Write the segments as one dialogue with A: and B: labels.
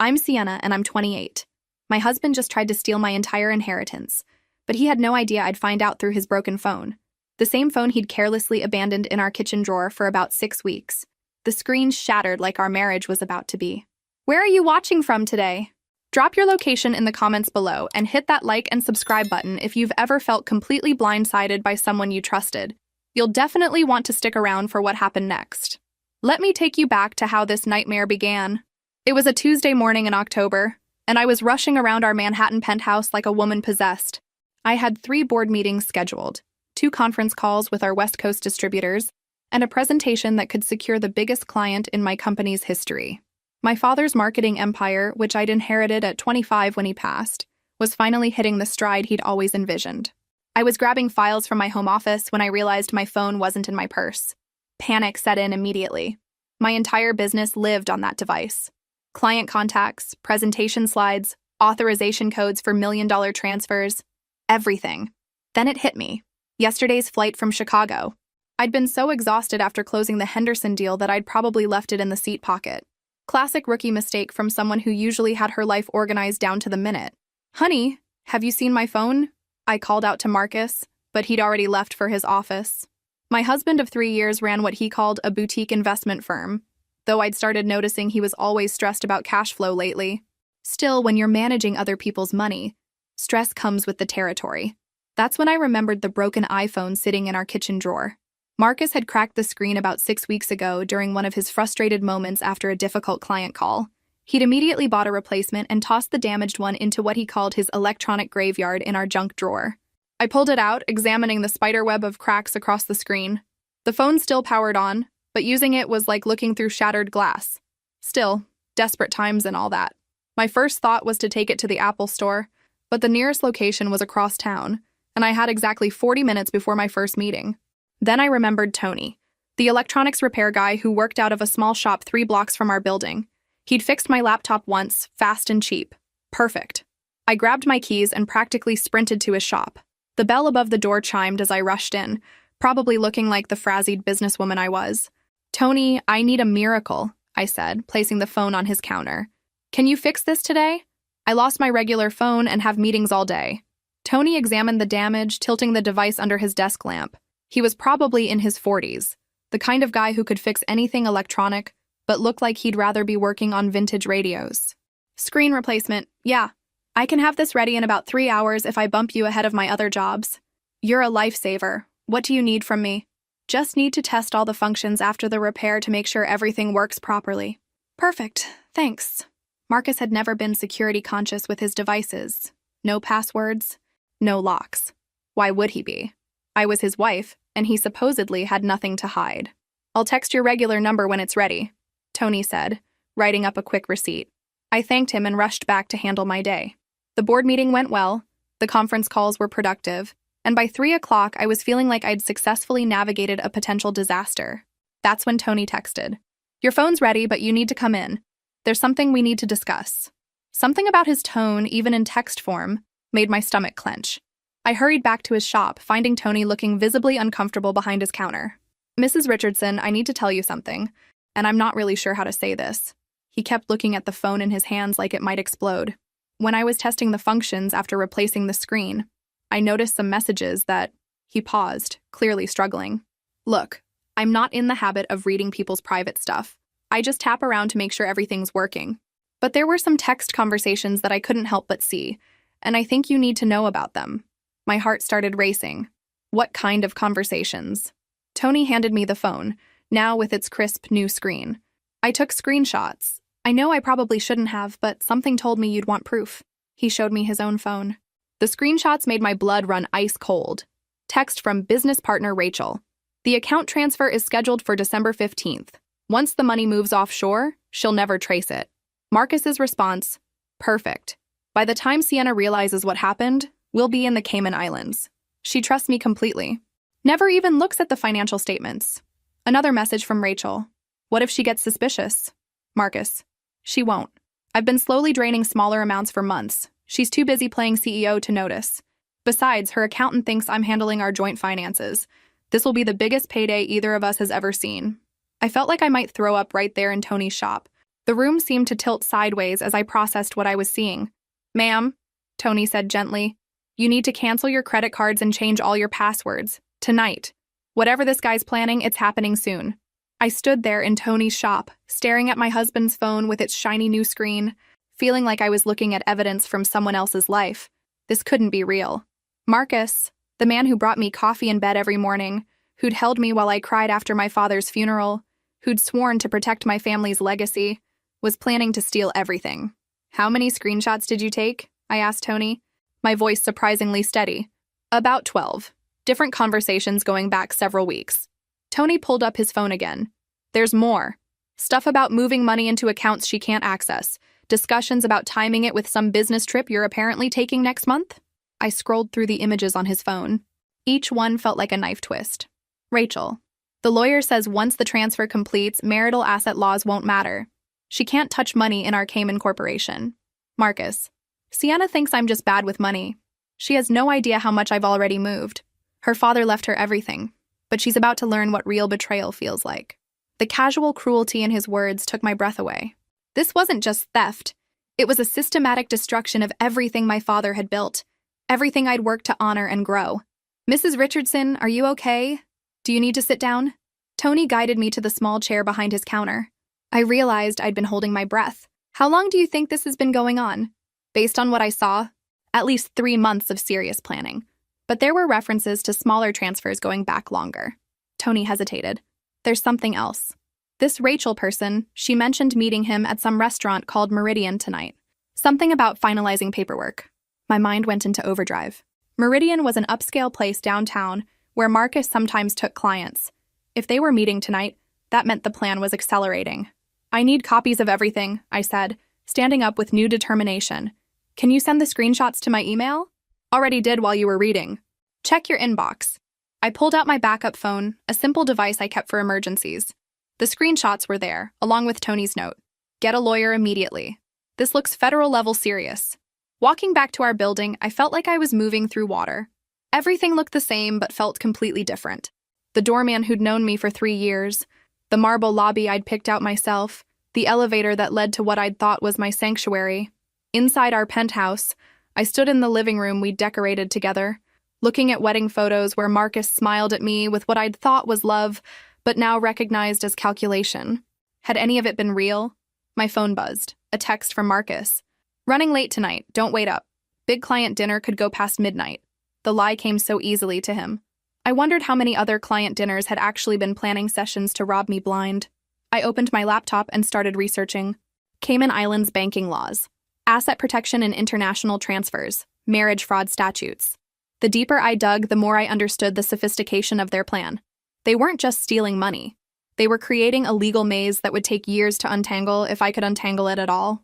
A: I'm Sienna, and I'm 28. My husband just tried to steal my entire inheritance, but he had no idea I'd find out through his broken phone. The same phone he'd carelessly abandoned in our kitchen drawer for about 6 weeks. The screen shattered like our marriage was about to be. Where are you watching from today? Drop your location in the comments below and hit that like and subscribe button if you've ever felt completely blindsided by someone you trusted. You'll definitely want to stick around for what happened next. Let me take you back to how this nightmare began. It was a Tuesday morning in October, and I was rushing around our Manhattan penthouse like a woman possessed. I had 3 board meetings scheduled, 2 conference calls with our West Coast distributors, and a presentation that could secure the biggest client in my company's history. My father's marketing empire, which I'd inherited at 25 when he passed, was finally hitting the stride he'd always envisioned. I was grabbing files from my home office when I realized my phone wasn't in my purse. Panic set in immediately. My entire business lived on that device. Client contacts, presentation slides, authorization codes for million-dollar transfers, everything. Then it hit me. Yesterday's flight from Chicago. I'd been so exhausted after closing the Henderson deal that I'd probably left it in the seat pocket. Classic rookie mistake from someone who usually had her life organized down to the minute. "Honey, have you seen my phone?" I called out to Marcus, but he'd already left for his office. My husband of 3 years ran what he called a boutique investment firm, though I'd started noticing he was always stressed about cash flow lately. Still, when you're managing other people's money, stress comes with the territory. That's when I remembered the broken iPhone sitting in our kitchen drawer. Marcus had cracked the screen about 6 weeks ago during one of his frustrated moments after a difficult client call. He'd immediately bought a replacement and tossed the damaged one into what he called his electronic graveyard in our junk drawer. I pulled it out, examining the spiderweb of cracks across the screen. The phone still powered on, but using it was like looking through shattered glass. Still, desperate times and all that. My first thought was to take it to the Apple store, but the nearest location was across town, and I had exactly 40 minutes before my first meeting. Then I remembered Tony, the electronics repair guy who worked out of a small shop 3 blocks from our building. He'd fixed my laptop once, fast and cheap. Perfect. I grabbed my keys and practically sprinted to his shop. The bell above the door chimed as I rushed in, probably looking like the frazzled businesswoman I was. "Tony, I need a miracle," I said, placing the phone on his counter. "Can you fix this today? I lost my regular phone and have meetings all day." Tony examined the damage, tilting the device under his desk lamp. He was probably in his 40s, the kind of guy who could fix anything electronic, but looked like he'd rather be working on vintage radios. "Screen replacement, yeah. I can have this ready in about 3 hours if I bump you ahead of my other jobs. You're a lifesaver. What do you need from me?" "Just need to test all the functions after the repair to make sure everything works properly." "Perfect, thanks." Marcus had never been security conscious with his devices. No passwords, no locks. Why would he be? I was his wife, and he supposedly had nothing to hide. "I'll text your regular number when it's ready," Tony said, writing up a quick receipt. I thanked him and rushed back to handle my day. The board meeting went well, the conference calls were productive, and by 3 o'clock I was feeling like I'd successfully navigated a potential disaster. That's when Tony texted. "Your phone's ready, but you need to come in. There's something we need to discuss." Something about his tone, even in text form, made my stomach clench. I hurried back to his shop, finding Tony looking visibly uncomfortable behind his counter. "Mrs. Richardson, I need to tell you something, and I'm not really sure how to say this." He kept looking at the phone in his hands like it might explode. When I was testing the functions after replacing the screen, I noticed some messages that... He paused, clearly struggling. "Look, I'm not in the habit of reading people's private stuff. I just tap around to make sure everything's working. But there were some text conversations that I couldn't help but see, and I think you need to know about them." My heart started racing. What kind of conversations? Tony handed me the phone, now with its crisp new screen. I took screenshots. I know I probably shouldn't have, but something told me you'd want proof. He showed me his own phone. The screenshots made my blood run ice cold. Text from business partner Rachel. "The account transfer is scheduled for December 15th. Once the money moves offshore, she'll never trace it." Marcus's response, "Perfect. By the time Sienna realizes what happened, we'll be in the Cayman Islands. She trusts me completely. Never even looks at the financial statements." Another message from Rachel. "What if she gets suspicious?" Marcus. "She won't. I've been slowly draining smaller amounts for months. She's too busy playing CEO to notice. Besides, her accountant thinks I'm handling our joint finances. This will be the biggest payday either of us has ever seen." I felt like I might throw up right there in Tony's shop, The room seemed to tilt sideways as I processed what I was seeing. "Ma'am," Tony said gently, "you need to cancel your credit cards and change all your passwords. Tonight. Whatever this guy's planning, it's happening soon." I stood there in Tony's shop, staring at my husband's phone with its shiny new screen, feeling like I was looking at evidence from someone else's life. This couldn't be real. Marcus, the man who brought me coffee in bed every morning, who'd held me while I cried after my father's funeral, who'd sworn to protect my family's legacy, was planning to steal everything. "How many screenshots did you take?" I asked Tony, my voice surprisingly steady. "About 12. Different conversations going back several weeks." Tony pulled up his phone again. "There's more. Stuff about moving money into accounts she can't access. Discussions about timing it with some business trip you're apparently taking next month." I scrolled through the images on his phone. Each one felt like a knife twist. "Rachel, the lawyer says once the transfer completes, marital asset laws won't matter. She can't touch money in our Cayman Corporation." "Marcus, Sienna thinks I'm just bad with money. She has no idea how much I've already moved. Her father left her everything, but she's about to learn what real betrayal feels like." The casual cruelty in his words took my breath away. This wasn't just theft. It was a systematic destruction of everything my father had built, everything I'd worked to honor and grow. "Mrs. Richardson, are you okay? Do you need to sit down?" Tony guided me to the small chair behind his counter. I realized I'd been holding my breath. "How long do you think this has been going on?" Based on what I saw, at least 3 months of serious planning. But there were references to smaller transfers going back longer. Tony hesitated. "There's something else. This Rachel person, she mentioned meeting him at some restaurant called Meridian tonight. Something about finalizing paperwork." My mind went into overdrive. Meridian was an upscale place downtown where Marcus sometimes took clients. If they were meeting tonight, that meant the plan was accelerating. "I need copies of everything," I said, standing up with new determination. "Can you send the screenshots to my email?" "Already did while you were reading." "Check your inbox." I pulled out my backup phone, a simple device I kept for emergencies. The screenshots were there, along with Tony's note. "Get a lawyer immediately. This looks federal-level serious." Walking back to our building, I felt like I was moving through water. Everything looked the same but felt completely different. The doorman who'd known me for 3 years, the marble lobby I'd picked out myself, the elevator that led to what I'd thought was my sanctuary. Inside our penthouse, I stood in the living room we'd decorated together, looking at wedding photos where Marcus smiled at me with what I'd thought was love, but now recognized as calculation. Had any of it been real? My phone buzzed. A text from Marcus. "Running late tonight, don't wait up. Big client dinner could go past midnight." The lie came so easily to him. I wondered how many other client dinners had actually been planning sessions to rob me blind. I opened my laptop and started researching. Cayman Islands banking laws, asset protection and international transfers, marriage fraud statutes. The deeper I dug, the more I understood the sophistication of their plan. They weren't just stealing money. They were creating a legal maze that would take years to untangle if I could untangle it at all.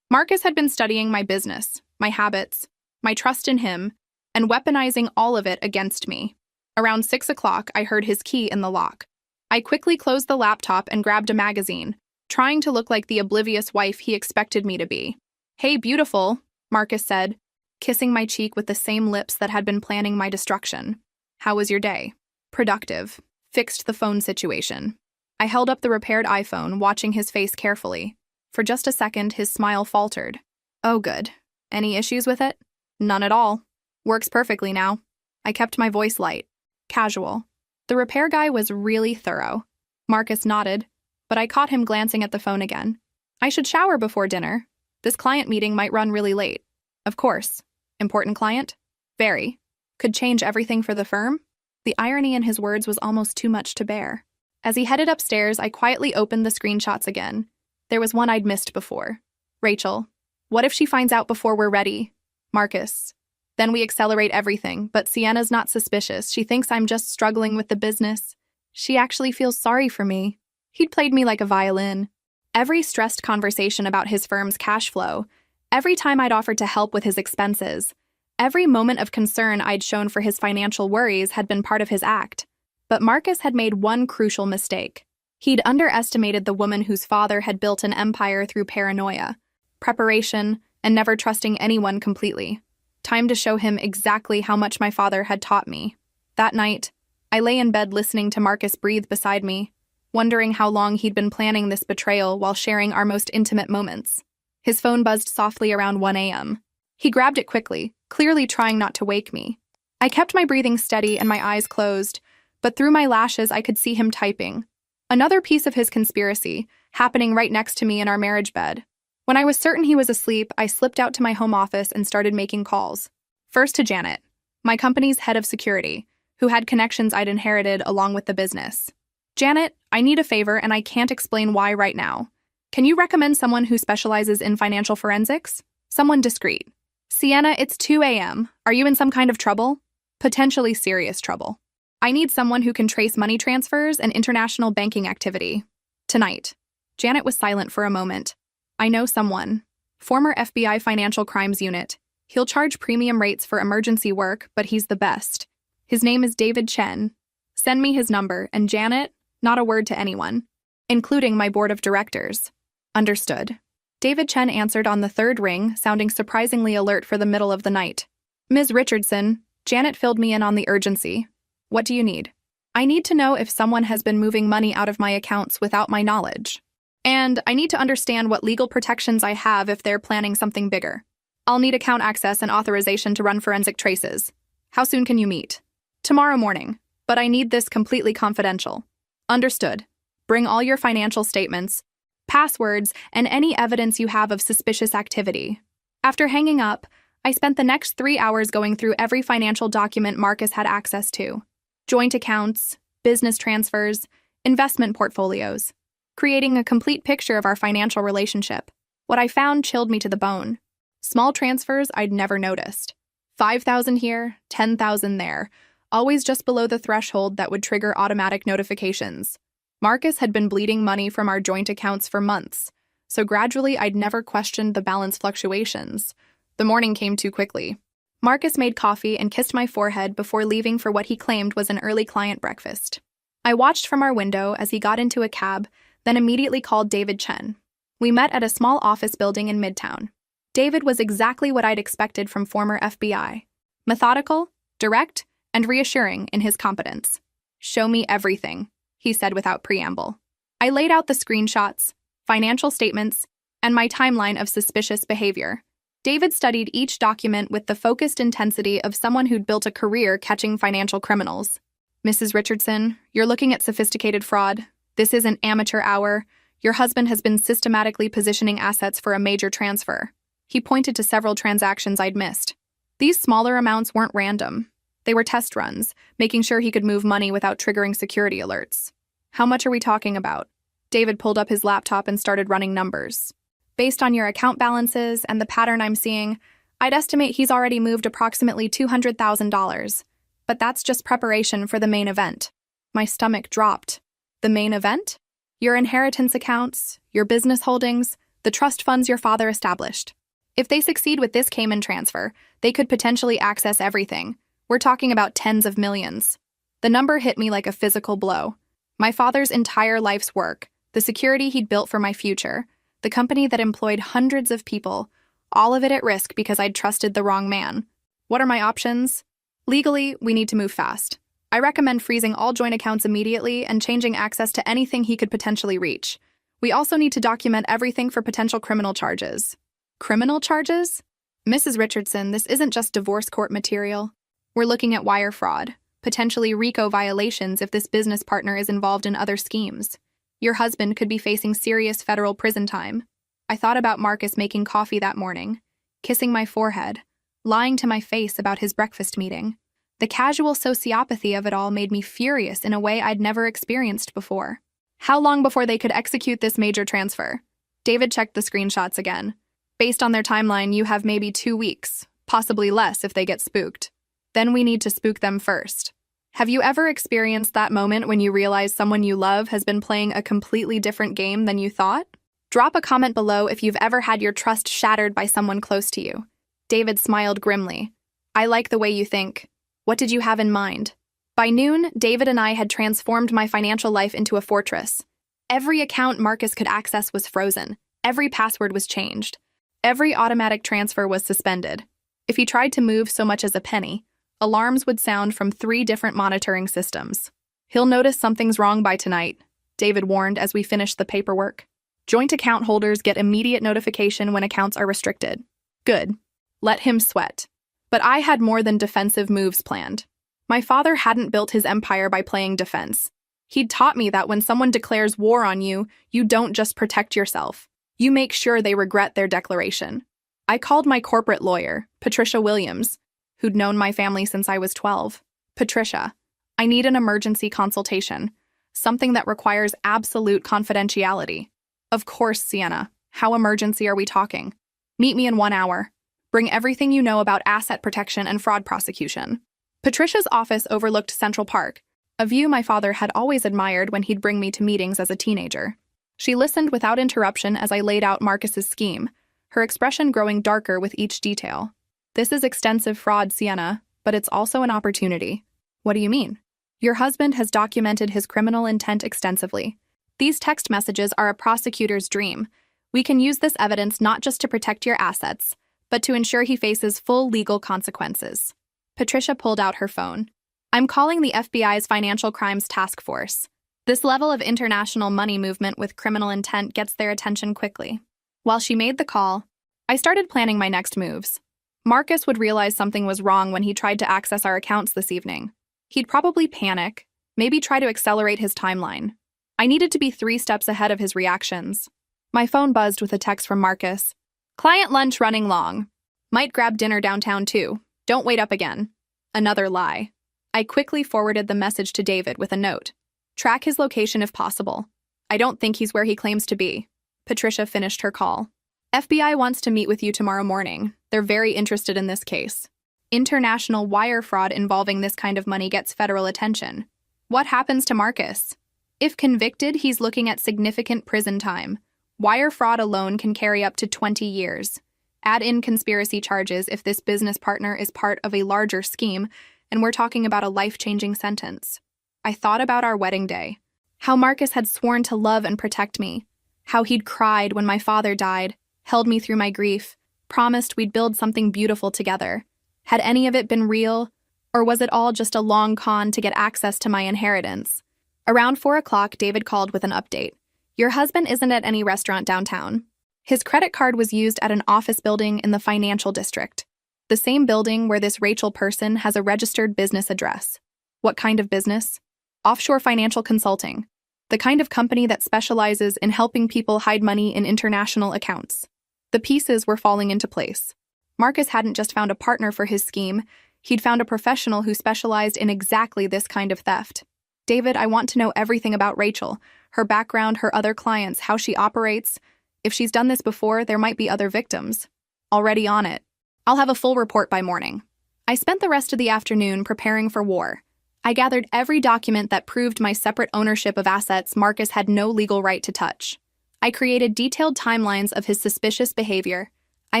A: Marcus had been studying my business, my habits, my trust in him, and weaponizing all of it against me. Around 6 o'clock, I heard his key in the lock. I quickly closed the laptop and grabbed a magazine, trying to look like the oblivious wife he expected me to be. "Hey, beautiful," Marcus said, kissing my cheek with the same lips that had been planning my destruction. "How was your day?" "Productive." Fixed the phone situation. I held up the repaired iPhone, watching his face carefully. For just a second, his smile faltered. "Oh, good. Any issues with it?" "None at all. Works perfectly now." I kept my voice light, casual. The repair guy was really thorough. Marcus nodded, but I caught him glancing at the phone again. "I should shower before dinner. This client meeting might run really late." "Of course. Important client?" "Very. Could change everything for the firm?" The irony in his words was almost too much to bear. As he headed upstairs, I quietly opened the screenshots again. There was one I'd missed before. "Rachel, what if she finds out before we're ready?" "Marcus, then we accelerate everything, but Sienna's not suspicious. She thinks I'm just struggling with the business. She actually feels sorry for me." He'd played me like a violin. Every stressed conversation about his firm's cash flow, every time I'd offered to help with his expenses, every moment of concern I'd shown for his financial worries had been part of his act. But Marcus had made one crucial mistake. He'd underestimated the woman whose father had built an empire through paranoia, preparation, and never trusting anyone completely. Time to show him exactly how much my father had taught me. That night, I lay in bed listening to Marcus breathe beside me, wondering how long he'd been planning this betrayal while sharing our most intimate moments. His phone buzzed softly around 1 a.m. He grabbed it quickly, clearly trying not to wake me. I kept my breathing steady and my eyes closed, but through my lashes I could see him typing. Another piece of his conspiracy, happening right next to me in our marriage bed. When I was certain he was asleep, I slipped out to my home office and started making calls. First to Janet, my company's head of security, who had connections I'd inherited along with the business. Janet, I need a favor and I can't explain why right now. Can you recommend someone who specializes in financial forensics? Someone discreet. Sienna, it's 2 a.m. Are you in some kind of trouble? Potentially serious trouble. I need someone who can trace money transfers and international banking activity. Tonight. Janet was silent for a moment. I know someone. Former FBI Financial Crimes Unit. He'll charge premium rates for emergency work, but he's the best. His name is David Chen. Send me his number, and Janet, not a word to anyone, including my board of directors. Understood. David Chen answered on the third ring, sounding surprisingly alert for the middle of the night. Ms. Richardson, Janet filled me in on the urgency. What do you need? I need to know if someone has been moving money out of my accounts without my knowledge. And I need to understand what legal protections I have if they're planning something bigger. I'll need account access and authorization to run forensic traces. How soon can you meet? Tomorrow morning, but I need this completely confidential. Understood. Bring all your financial statements, passwords, and any evidence you have of suspicious activity. After hanging up, I spent the next 3 hours going through every financial document Marcus had access to. Joint accounts, business transfers, investment portfolios, creating a complete picture of our financial relationship. What I found chilled me to the bone. Small transfers I'd never noticed. 5,000 here, 10,000 there, always just below the threshold that would trigger automatic notifications. Marcus had been bleeding money from our joint accounts for months, so gradually I'd never questioned the balance fluctuations. The morning came too quickly. Marcus made coffee and kissed my forehead before leaving for what he claimed was an early client breakfast. I watched from our window as he got into a cab, then immediately called David Chen. We met at a small office building in Midtown. David was exactly what I'd expected from former FBI. Methodical, direct, and reassuring in his competence. Show me everything, he said without preamble. I laid out the screenshots, financial statements, and my timeline of suspicious behavior. David studied each document with the focused intensity of someone who'd built a career catching financial criminals. Mrs. Richardson, you're looking at sophisticated fraud. This isn't amateur hour. Your husband has been systematically positioning assets for a major transfer. He pointed to several transactions I'd missed. These smaller amounts weren't random. They were test runs, making sure he could move money without triggering security alerts. How much are we talking about? David pulled up his laptop and started running numbers. Based on your account balances and the pattern I'm seeing, I'd estimate he's already moved approximately $200,000. But that's just preparation for the main event. My stomach dropped. The main event? Your inheritance accounts, your business holdings, the trust funds your father established. If they succeed with this Cayman transfer, they could potentially access everything. We're talking about tens of millions. The number hit me like a physical blow. My father's entire life's work, the security he'd built for my future, the company that employed hundreds of people, all of it at risk because I'd trusted the wrong man. What are my options? Legally, we need to move fast. I recommend freezing all joint accounts immediately and changing access to anything he could potentially reach. We also need to document everything for potential criminal charges. Criminal charges? Mrs. Richardson, this isn't just divorce court material. We're looking at wire fraud, potentially RICO violations if this business partner is involved in other schemes. Your husband could be facing serious federal prison time. I thought about Marcus making coffee that morning, kissing my forehead, lying to my face about his breakfast meeting. The casual sociopathy of it all made me furious in a way I'd never experienced before. How long before they could execute this major transfer? David checked the screenshots again. Based on their timeline, you have maybe 2 weeks, possibly less if they get spooked. Then we need to spook them first. Have you ever experienced that moment when you realize someone you love has been playing a completely different game than you thought? Drop a comment below if you've ever had your trust shattered by someone close to you. David smiled grimly. I like the way you think. What did you have in mind? By noon, David and I had transformed my financial life into a fortress. Every account Marcus could access was frozen. Every password was changed. Every automatic transfer was suspended. If he tried to move so much as a penny, alarms would sound from 3 different monitoring systems. He'll notice something's wrong by tonight, David warned as we finished the paperwork. Joint account holders get immediate notification when accounts are restricted. Good. Let him sweat. But I had more than defensive moves planned. My father hadn't built his empire by playing defense. He'd taught me that when someone declares war on you, you don't just protect yourself. You make sure they regret their declaration. I called my corporate lawyer, Patricia Williams, who'd known my family since I was 12. Patricia, I need an emergency consultation, something that requires absolute confidentiality. Of course, Sienna. How emergency are we talking? Meet me in 1 hour. Bring everything you know about asset protection and fraud prosecution. Patricia's office overlooked Central Park, a view my father had always admired when he'd bring me to meetings as a teenager. She listened without interruption as I laid out Marcus's scheme, her expression growing darker with each detail. This is extensive fraud, Sienna, but it's also an opportunity. What do you mean? Your husband has documented his criminal intent extensively. These text messages are a prosecutor's dream. We can use this evidence not just to protect your assets, but to ensure he faces full legal consequences. Patricia pulled out her phone. I'm calling the FBI's Financial Crimes Task Force. This level of international money movement with criminal intent gets their attention quickly. While she made the call, I started planning my next moves. Marcus would realize something was wrong when he tried to access our accounts this evening. He'd probably panic, maybe try to accelerate his timeline. I needed to be 3 steps ahead of his reactions. My phone buzzed with a text from Marcus. Client lunch running long. Might grab dinner downtown too. Don't wait up again. Another lie. I quickly forwarded the message to David with a note. Track his location if possible. I don't think he's where he claims to be. Patricia finished her call. FBI wants to meet with you tomorrow morning. They're very interested in this case. International wire fraud involving this kind of money gets federal attention. What happens to Marcus? If convicted, he's looking at significant prison time. Wire fraud alone can carry up to 20 years. Add in conspiracy charges if this business partner is part of a larger scheme, and we're talking about a life-changing sentence. I thought about our wedding day. How Marcus had sworn to love and protect me. How he'd cried when my father died, held me through my grief, promised we'd build something beautiful together. Had any of it been real, or was it all just a long con to get access to my inheritance? Around 4 o'clock, David called with an update. Your husband isn't at any restaurant downtown. His credit card was used at an office building in the financial district, the same building where this Rachel person has a registered business address. What kind of business? Offshore financial consulting, the kind of company that specializes in helping people hide money in international accounts. The pieces were falling into place. Marcus hadn't just found a partner for his scheme, he'd found a professional who specialized in exactly this kind of theft. David, I want to know everything about Rachel, her background, her other clients, how she operates. If she's done this before, there might be other victims. Already on it. I'll have a full report by morning. I spent the rest of the afternoon preparing for war. I gathered every document that proved my separate ownership of assets Marcus had no legal right to touch. I created detailed timelines of his suspicious behavior. I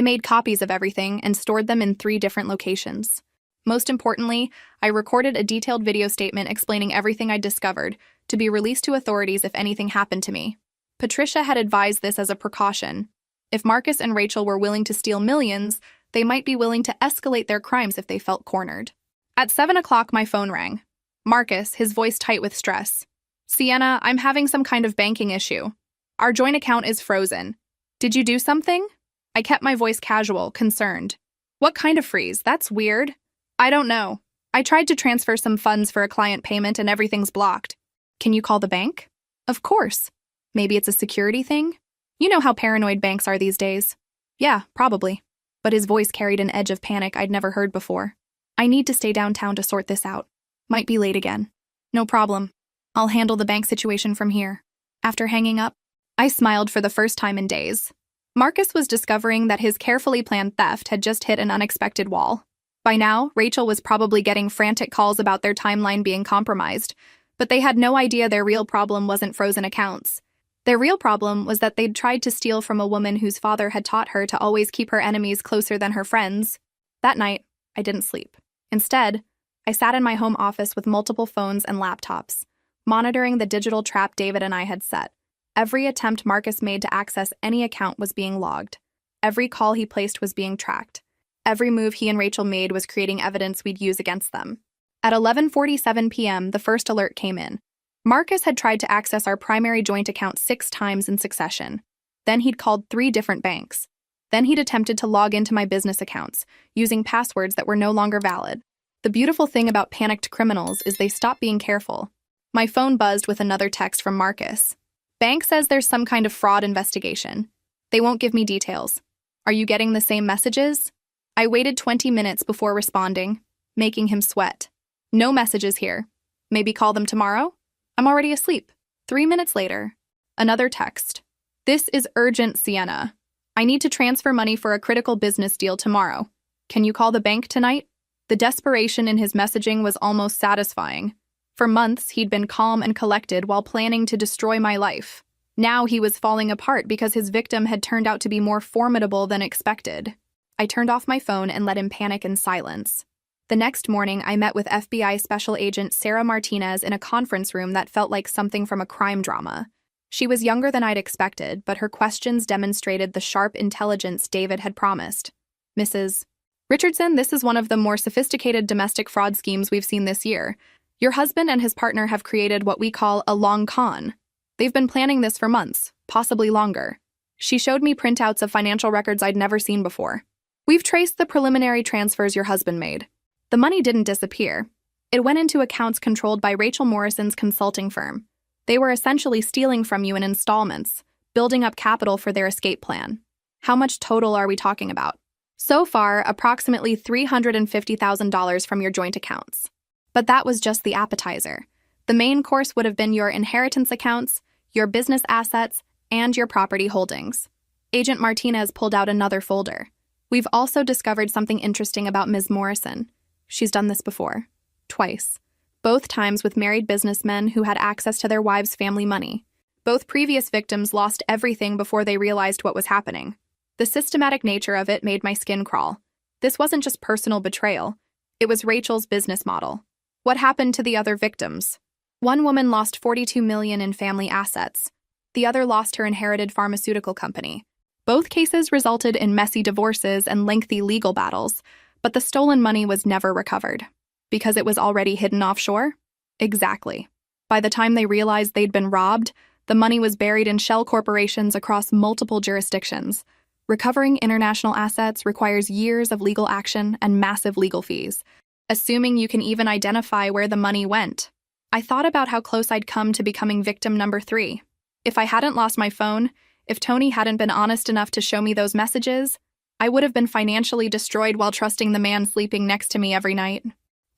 A: made copies of everything and stored them in 3 different locations. Most importantly, I recorded a detailed video statement explaining everything I'd discovered, to be released to authorities if anything happened to me. Patricia had advised this as a precaution. If Marcus and Rachel were willing to steal millions, they might be willing to escalate their crimes if they felt cornered. At 7 o'clock, my phone rang. Marcus, his voice tight with stress. Sienna, I'm having some kind of banking issue. Our joint account is frozen. Did you do something? I kept my voice casual, concerned. What kind of freeze? That's weird. I don't know. I tried to transfer some funds for a client payment and everything's blocked. Can you call the bank? Of course. Maybe it's a security thing? You know how paranoid banks are these days. Yeah, probably. But his voice carried an edge of panic I'd never heard before. I need to stay downtown to sort this out. Might be late again. No problem. I'll handle the bank situation from here. After hanging up, I smiled for the first time in days. Marcus was discovering that his carefully planned theft had just hit an unexpected wall. By now, Rachel was probably getting frantic calls about their timeline being compromised, but they had no idea their real problem wasn't frozen accounts. Their real problem was that they'd tried to steal from a woman whose father had taught her to always keep her enemies closer than her friends. That night, I didn't sleep. Instead, I sat in my home office with multiple phones and laptops, monitoring the digital trap David and I had set. Every attempt Marcus made to access any account was being logged. Every call he placed was being tracked. Every move he and Rachel made was creating evidence we'd use against them. At 11:47 p.m., the first alert came in. Marcus had tried to access our primary joint account 6 times in succession. Then he'd called 3 different banks. Then he'd attempted to log into my business accounts, using passwords that were no longer valid. The beautiful thing about panicked criminals is they stop being careful. My phone buzzed with another text from Marcus. Bank says there's some kind of fraud investigation. They won't give me details. Are you getting the same messages? I waited 20 minutes before responding, making him sweat. No messages here. Maybe call them tomorrow? I'm already asleep. 3 minutes later, another text. This is urgent, Sienna. I need to transfer money for a critical business deal tomorrow. Can you call the bank tonight? The desperation in his messaging was almost satisfying. For months, he'd been calm and collected while planning to destroy my life. Now he was falling apart because his victim had turned out to be more formidable than expected. I turned off my phone and let him panic in silence. The next morning, I met with FBI Special Agent Sarah Martinez in a conference room that felt like something from a crime drama. She was younger than I'd expected, but her questions demonstrated the sharp intelligence David had promised. Mrs. Richardson, this is one of the more sophisticated domestic fraud schemes we've seen this year. Your husband and his partner have created what we call a long con. They've been planning this for months, possibly longer. She showed me printouts of financial records I'd never seen before. We've traced the preliminary transfers your husband made. The money didn't disappear. It went into accounts controlled by Rachel Morrison's consulting firm. They were essentially stealing from you in installments, building up capital for their escape plan. How much total are we talking about? So far, approximately $350,000 from your joint accounts. But that was just the appetizer. The main course would have been your inheritance accounts, your business assets, and your property holdings. Agent Martinez pulled out another folder. We've also discovered something interesting about Ms. Morrison. She's done this before. Twice. Both times with married businessmen who had access to their wives' family money. Both previous victims lost everything before they realized what was happening. The systematic nature of it made my skin crawl. This wasn't just personal betrayal. It was Rachel's business model. What happened to the other victims? One woman lost $42 million in family assets. The other lost her inherited pharmaceutical company. Both cases resulted in messy divorces and lengthy legal battles, but the stolen money was never recovered. Because it was already hidden offshore? Exactly. By the time they realized they'd been robbed, the money was buried in shell corporations across multiple jurisdictions. Recovering international assets requires years of legal action and massive legal fees, assuming you can even identify where the money went. I thought about how close I'd come to becoming victim number 3. If I hadn't lost my phone, if Tony hadn't been honest enough to show me those messages, I would have been financially destroyed while trusting the man sleeping next to me every night.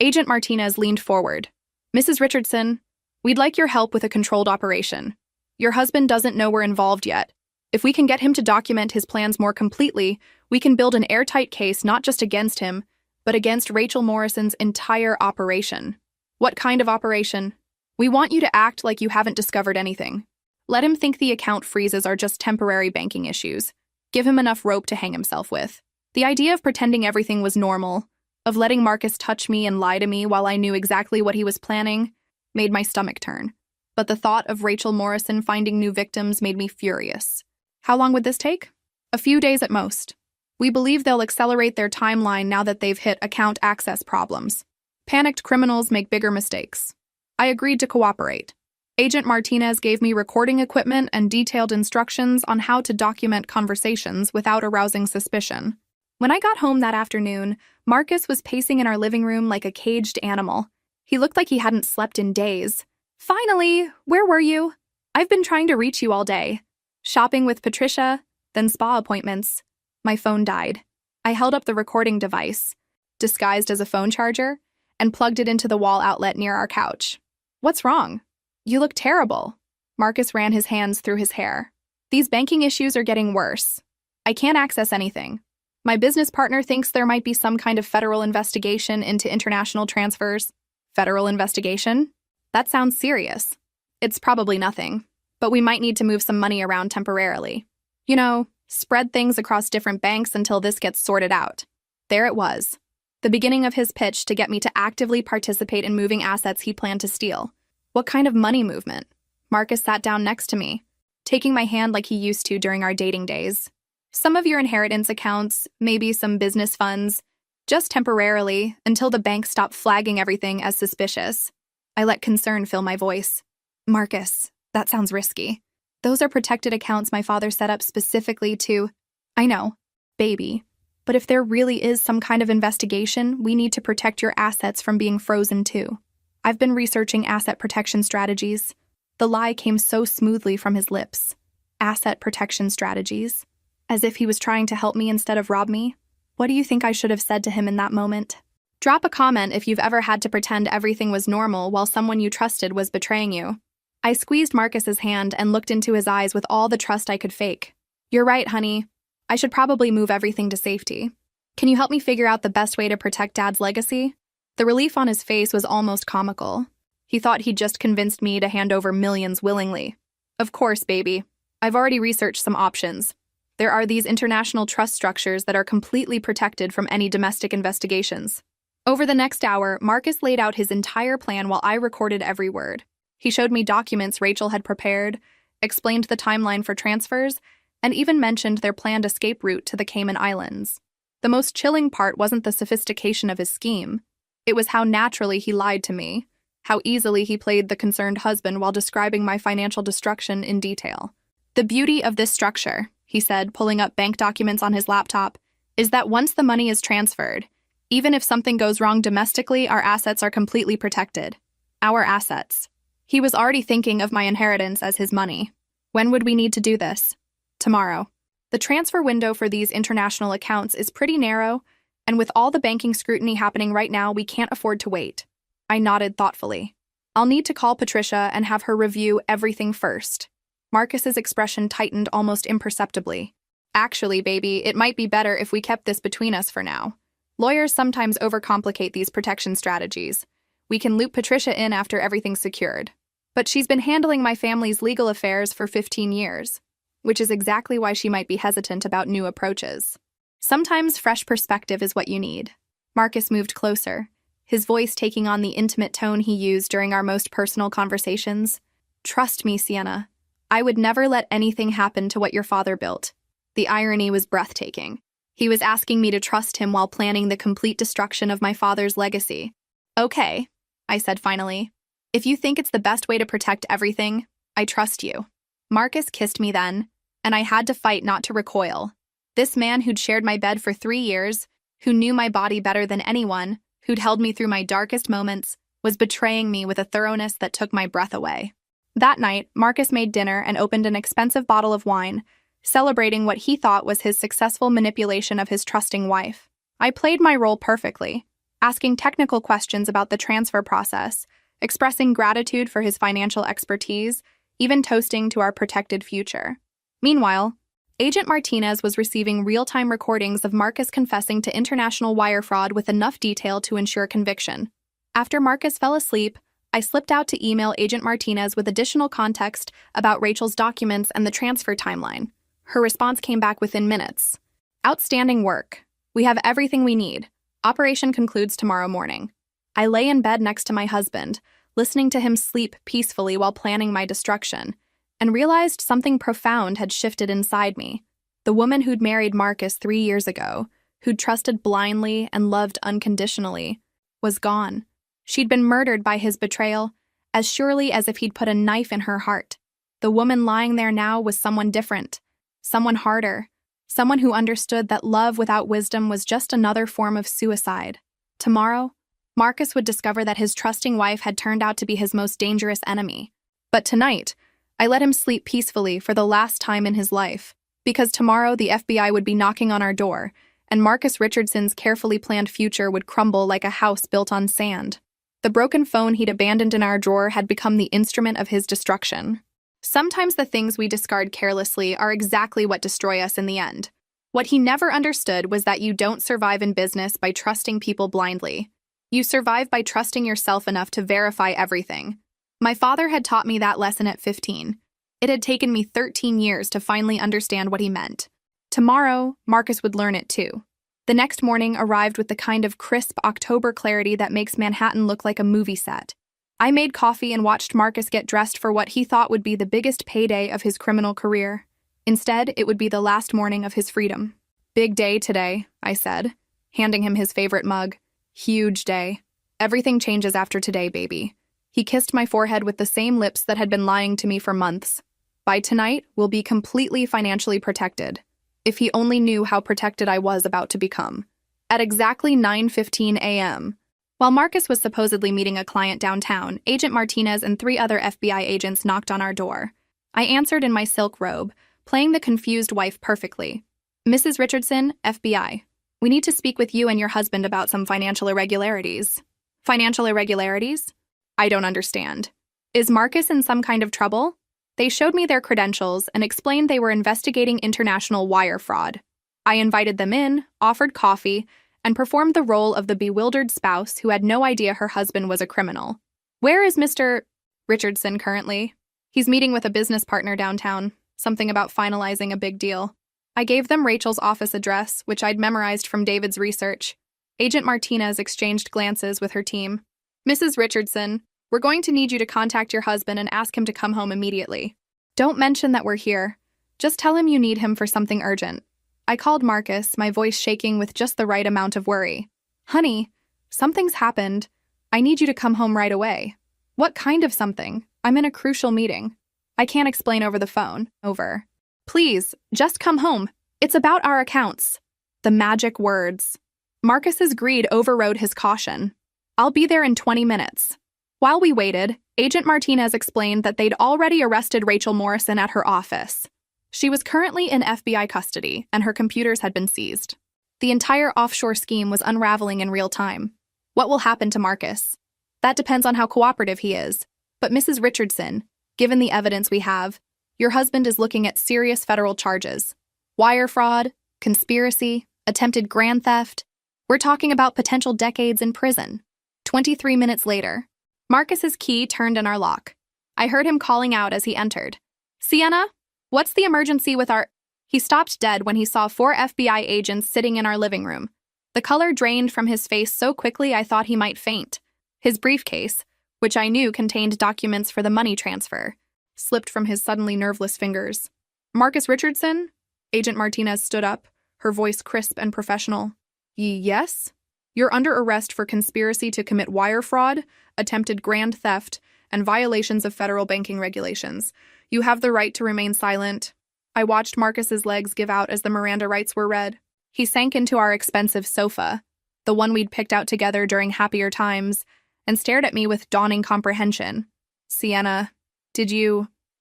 A: Agent Martinez leaned forward. Mrs. Richardson, we'd like your help with a controlled operation. Your husband doesn't know we're involved yet. If we can get him to document his plans more completely, we can build an airtight case not just against him, but against Rachel Morrison's entire operation. What kind of operation? We want you to act like you haven't discovered anything. Let him think the account freezes are just temporary banking issues. Give him enough rope to hang himself with. The idea of pretending everything was normal, of letting Marcus touch me and lie to me while I knew exactly what he was planning, made my stomach turn. But the thought of Rachel Morrison finding new victims made me furious. How long would this take? A few days at most. We believe they'll accelerate their timeline now that they've hit account access problems. Panicked criminals make bigger mistakes. I agreed to cooperate. Agent Martinez gave me recording equipment and detailed instructions on how to document conversations without arousing suspicion. When I got home that afternoon, Marcus was pacing in our living room like a caged animal. He looked like he hadn't slept in days. Finally, where were you? I've been trying to reach you all day. Shopping with Patricia, then spa appointments. My phone died. I held up the recording device, disguised as a phone charger, and plugged it into the wall outlet near our couch. What's wrong? You look terrible. Marcus ran his hands through his hair. These banking issues are getting worse. I can't access anything. My business partner thinks there might be some kind of federal investigation into international transfers. Federal investigation? That sounds serious. It's probably nothing, but we might need to move some money around temporarily. You know, spread things across different banks until this gets sorted out. There it was. The beginning of his pitch to get me to actively participate in moving assets he planned to steal. What kind of money movement? Marcus sat down next to me, taking my hand like he used to during our dating days. Some of your inheritance accounts, maybe some business funds, just temporarily, until the bank stopped flagging everything as suspicious. I let concern fill my voice. Marcus, that sounds risky. Those are protected accounts my father set up specifically to… I know, baby. But if there really is some kind of investigation, we need to protect your assets from being frozen too. I've been researching asset protection strategies. The lie came so smoothly from his lips. Asset protection strategies. As if he was trying to help me instead of rob me. What do you think I should have said to him in that moment? Drop a comment if you've ever had to pretend everything was normal while someone you trusted was betraying you. I squeezed Marcus's hand and looked into his eyes with all the trust I could fake. You're right, honey. I should probably move everything to safety. Can you help me figure out the best way to protect Dad's legacy? The relief on his face was almost comical. He thought he'd just convinced me to hand over millions willingly. Of course, baby. I've already researched some options. There are these international trust structures that are completely protected from any domestic investigations. Over the next hour, Marcus laid out his entire plan while I recorded every word. He showed me documents Rachel had prepared, explained the timeline for transfers, and even mentioned their planned escape route to the Cayman Islands. The most chilling part wasn't the sophistication of his scheme. It was how naturally he lied to me, how easily he played the concerned husband while describing my financial destruction in detail. The beauty of this structure, he said, pulling up bank documents on his laptop, is that once the money is transferred, even if something goes wrong domestically, our assets are completely protected. Our assets. He was already thinking of my inheritance as his money. When would we need to do this? Tomorrow. The transfer window for these international accounts is pretty narrow, and with all the banking scrutiny happening right now, we can't afford to wait. I nodded thoughtfully. I'll need to call Patricia and have her review everything first. Marcus's expression tightened almost imperceptibly. Actually, baby, it might be better if we kept this between us for now. Lawyers sometimes overcomplicate these protection strategies. We can loop Patricia in after everything's secured. But she's been handling my family's legal affairs for 15 years, which is exactly why she might be hesitant about new approaches. Sometimes fresh perspective is what you need. Marcus moved closer, his voice taking on the intimate tone he used during our most personal conversations. Trust me, Sienna. I would never let anything happen to what your father built. The irony was breathtaking. He was asking me to trust him while planning the complete destruction of my father's legacy. Okay, I said finally. If you think it's the best way to protect everything, I trust you. Marcus kissed me then, and I had to fight not to recoil. This man who'd shared my bed for 3 years, who knew my body better than anyone, who'd held me through my darkest moments, was betraying me with a thoroughness that took my breath away. That night, Marcus made dinner and opened an expensive bottle of wine, celebrating what he thought was his successful manipulation of his trusting wife. I played my role perfectly, asking technical questions about the transfer process, expressing gratitude for his financial expertise, even toasting to our protected future. Meanwhile, Agent Martinez was receiving real-time recordings of Marcus confessing to international wire fraud with enough detail to ensure conviction. After Marcus fell asleep, I slipped out to email Agent Martinez with additional context about Rachel's documents and the transfer timeline. Her response came back within minutes. Outstanding work. We have everything we need. Operation concludes tomorrow morning. I lay in bed next to my husband, listening to him sleep peacefully while planning my destruction, and realized something profound had shifted inside me. The woman who'd married Marcus 3 years ago, who'd trusted blindly and loved unconditionally, was gone. She'd been murdered by his betrayal, as surely as if he'd put a knife in her heart. The woman lying there now was someone different, someone harder, someone who understood that love without wisdom was just another form of suicide. Tomorrow, Marcus would discover that his trusting wife had turned out to be his most dangerous enemy. But tonight, I let him sleep peacefully for the last time in his life, because tomorrow the FBI would be knocking on our door, and Marcus Richardson's carefully planned future would crumble like a house built on sand. The broken phone he'd abandoned in our drawer had become the instrument of his destruction. Sometimes the things we discard carelessly are exactly what destroy us in the end. What he never understood was that you don't survive in business by trusting people blindly. You survive by trusting yourself enough to verify everything. My father had taught me that lesson at 15. It had taken me 13 years to finally understand what he meant. Tomorrow, Marcus would learn it too. The next morning arrived with the kind of crisp October clarity that makes Manhattan look like a movie set. I made coffee and watched Marcus get dressed for what he thought would be the biggest payday of his criminal career. Instead, it would be the last morning of his freedom. Big day today, I said, handing him his favorite mug. Huge day. Everything changes after today, baby. He kissed my forehead with the same lips that had been lying to me for months. By tonight, we'll be completely financially protected. If he only knew how protected I was about to become. At exactly 9:15 a.m., while Marcus was supposedly meeting a client downtown, Agent Martinez and 3 other FBI agents knocked on our door. I answered in my silk robe, playing the confused wife perfectly. Mrs. Richardson, FBI. We need to speak with you and your husband about some financial irregularities. Financial irregularities? I don't understand. Is Marcus in some kind of trouble? They showed me their credentials and explained they were investigating international wire fraud. I invited them in, offered coffee, and performed the role of the bewildered spouse who had no idea her husband was a criminal. Where is Mr. Richardson currently? He's meeting with a business partner downtown, something about finalizing a big deal. I gave them Rachel's office address, which I'd memorized from David's research. Agent Martinez exchanged glances with her team. Mrs. Richardson, we're going to need you to contact your husband and ask him to come home immediately. Don't mention that we're here. Just tell him you need him for something urgent. I called Marcus, my voice shaking with just the right amount of worry. Honey, something's happened. I need you to come home right away. What kind of something? I'm in a crucial meeting. I can't explain over the phone. Over. Please, just come home. It's about our accounts. The magic words. Marcus's greed overrode his caution. I'll be there in 20 minutes. While we waited, Agent Martinez explained that they'd already arrested Rachel Morrison at her office. She was currently in FBI custody, and her computers had been seized. The entire offshore scheme was unraveling in real time. What will happen to Marcus? That depends on how cooperative he is. But Mrs. Richardson, given the evidence we have, your husband is looking at serious federal charges. Wire fraud, conspiracy, attempted grand theft. We're talking about potential decades in prison. 23 minutes later, Marcus's key turned in our lock. I heard him calling out as he entered. Sienna? What's the emergency with our— He stopped dead when he saw 4 FBI agents sitting in our living room. The color drained from his face so quickly I thought he might faint. His briefcase, which I knew contained documents for the money transfer, slipped from his suddenly nerveless fingers. Marcus Richardson? Agent Martinez stood up, her voice crisp and professional. Yes? You're under arrest for conspiracy to commit wire fraud, attempted grand theft, and violations of federal banking regulations. You have the right to remain silent. I watched Marcus's legs give out as the Miranda rights were read. He sank into our expensive sofa, the one we'd picked out together during happier times, and stared at me with dawning comprehension. Sienna,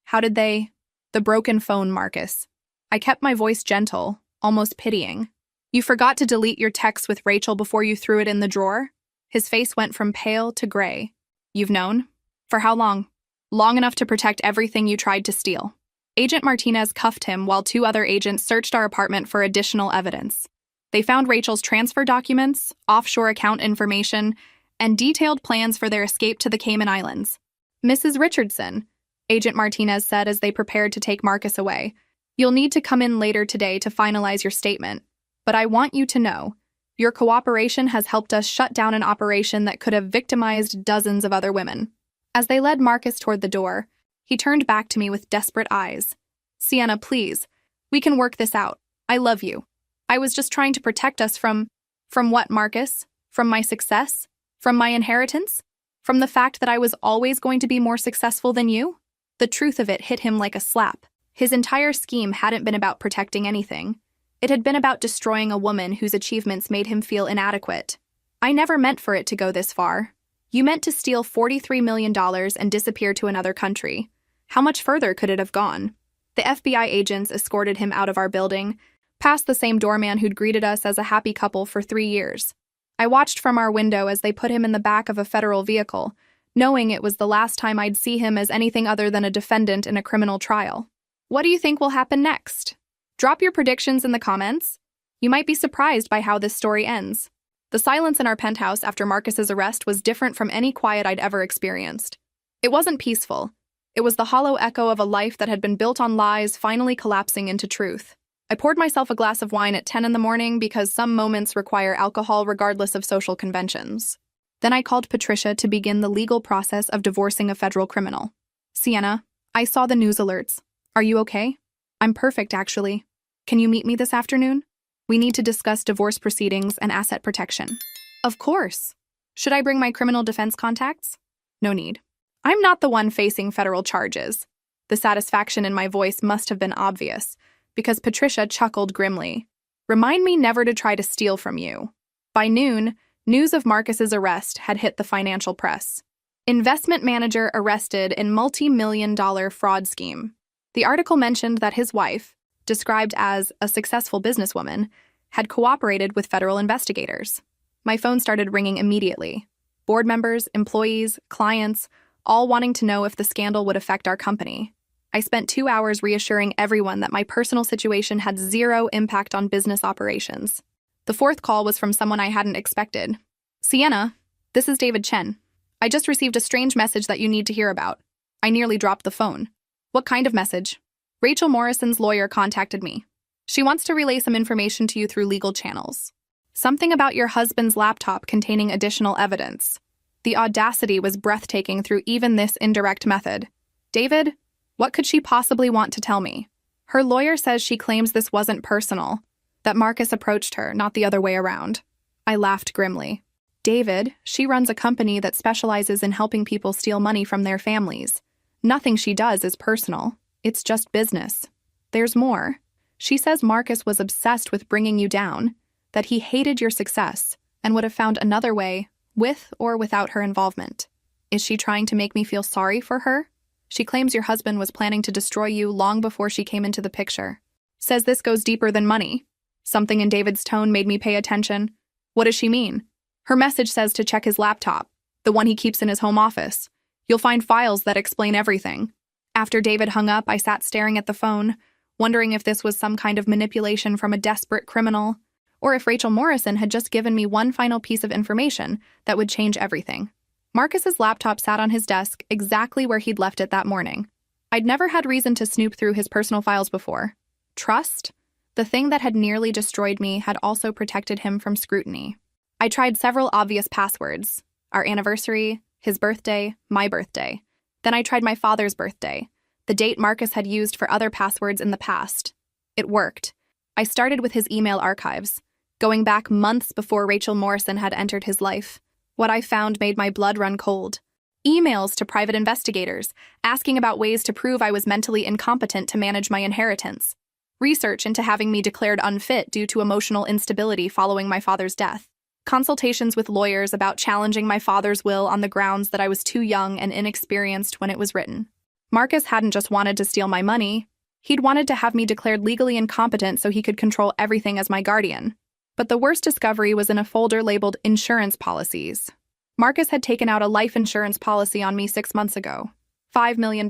A: how did they— The broken phone, Marcus. I kept my voice gentle, almost pitying. You forgot to delete your text with Rachel before you threw it in the drawer? His face went from pale to gray. You've known? For how long? Long enough to protect everything you tried to steal. Agent Martinez cuffed him while 2 other agents searched our apartment for additional evidence. They found Rachel's transfer documents, offshore account information, and detailed plans for their escape to the Cayman Islands. Mrs. Richardson, Agent Martinez said as they prepared to take Marcus away, you'll need to come in later today to finalize your statement. But I want you to know, your cooperation has helped us shut down an operation that could have victimized dozens of other women. As they led Marcus toward the door, he turned back to me with desperate eyes. Sienna, please. We can work this out. I love you. I was just trying to protect us from what, Marcus? From my success? From my inheritance? From the fact that I was always going to be more successful than you? The truth of it hit him like a slap. His entire scheme hadn't been about protecting anything. It had been about destroying a woman whose achievements made him feel inadequate. I never meant for it to go this far. You meant to steal $43 million and disappear to another country. How much further could it have gone? The FBI agents escorted him out of our building, past the same doorman who'd greeted us as a happy couple for 3 years. I watched from our window as they put him in the back of a federal vehicle, knowing it was the last time I'd see him as anything other than a defendant in a criminal trial. What do you think will happen next? Drop your predictions in the comments. You might be surprised by how this story ends. The silence in our penthouse after Marcus's arrest was different from any quiet I'd ever experienced. It wasn't peaceful. It was the hollow echo of a life that had been built on lies finally collapsing into truth. I poured myself a glass of wine at 10 in the morning because some moments require alcohol regardless of social conventions. Then I called Patricia to begin the legal process of divorcing a federal criminal. Sienna, I saw the news alerts. Are you okay? I'm perfect, actually. Can you meet me this afternoon? We need to discuss divorce proceedings and asset protection. Of course. Should I bring my criminal defense contacts? No need. I'm not the one facing federal charges. The satisfaction in my voice must have been obvious, because Patricia chuckled grimly. Remind me never to try to steal from you. By noon, news of Marcus's arrest had hit the financial press. Investment manager arrested in multi-million-dollar fraud scheme. The article mentioned that his wife, described as a successful businesswoman, had cooperated with federal investigators. My phone started ringing immediately. Board members, employees, clients, all wanting to know if the scandal would affect our company. I spent 2 hours reassuring everyone that my personal situation had zero impact on business operations. The fourth call was from someone I hadn't expected. Sienna, this is David Chen. I just received a strange message that you need to hear about. I nearly dropped the phone. What kind of message? Rachel Morrison's lawyer contacted me. She wants to relay some information to you through legal channels. Something about your husband's laptop containing additional evidence. The audacity was breathtaking through even this indirect method. David, what could she possibly want to tell me? Her lawyer says she claims this wasn't personal, that Marcus approached her, not the other way around. I laughed grimly. David, she runs a company that specializes in helping people steal money from their families. Nothing she does is personal. It's just business. There's more. She says Marcus was obsessed with bringing you down, that he hated your success, and would have found another way, with or without her involvement. Is she trying to make me feel sorry for her? She claims your husband was planning to destroy you long before she came into the picture. Says this goes deeper than money. Something in David's tone made me pay attention. What does she mean? Her message says to check his laptop, the one he keeps in his home office. You'll find files that explain everything. After David hung up, I sat staring at the phone, wondering if this was some kind of manipulation from a desperate criminal, or if Rachel Morrison had just given me one final piece of information that would change everything. Marcus's laptop sat on his desk exactly where he'd left it that morning. I'd never had reason to snoop through his personal files before. Trust? The thing that had nearly destroyed me had also protected him from scrutiny. I tried several obvious passwords. Our anniversary, his birthday, my birthday. Then I tried my father's birthday, the date Marcus had used for other passwords in the past. It worked. I started with his email archives, going back months before Rachel Morrison had entered his life. What I found made my blood run cold. Emails to private investigators, asking about ways to prove I was mentally incompetent to manage my inheritance. Research into having me declared unfit due to emotional instability following my father's death. Consultations with lawyers about challenging my father's will on the grounds that I was too young and inexperienced when it was written. Marcus hadn't just wanted to steal my money. He'd wanted to have me declared legally incompetent so he could control everything as my guardian. But the worst discovery was in a folder labeled insurance policies. Marcus had taken out a life insurance policy on me 6 months ago. $5 million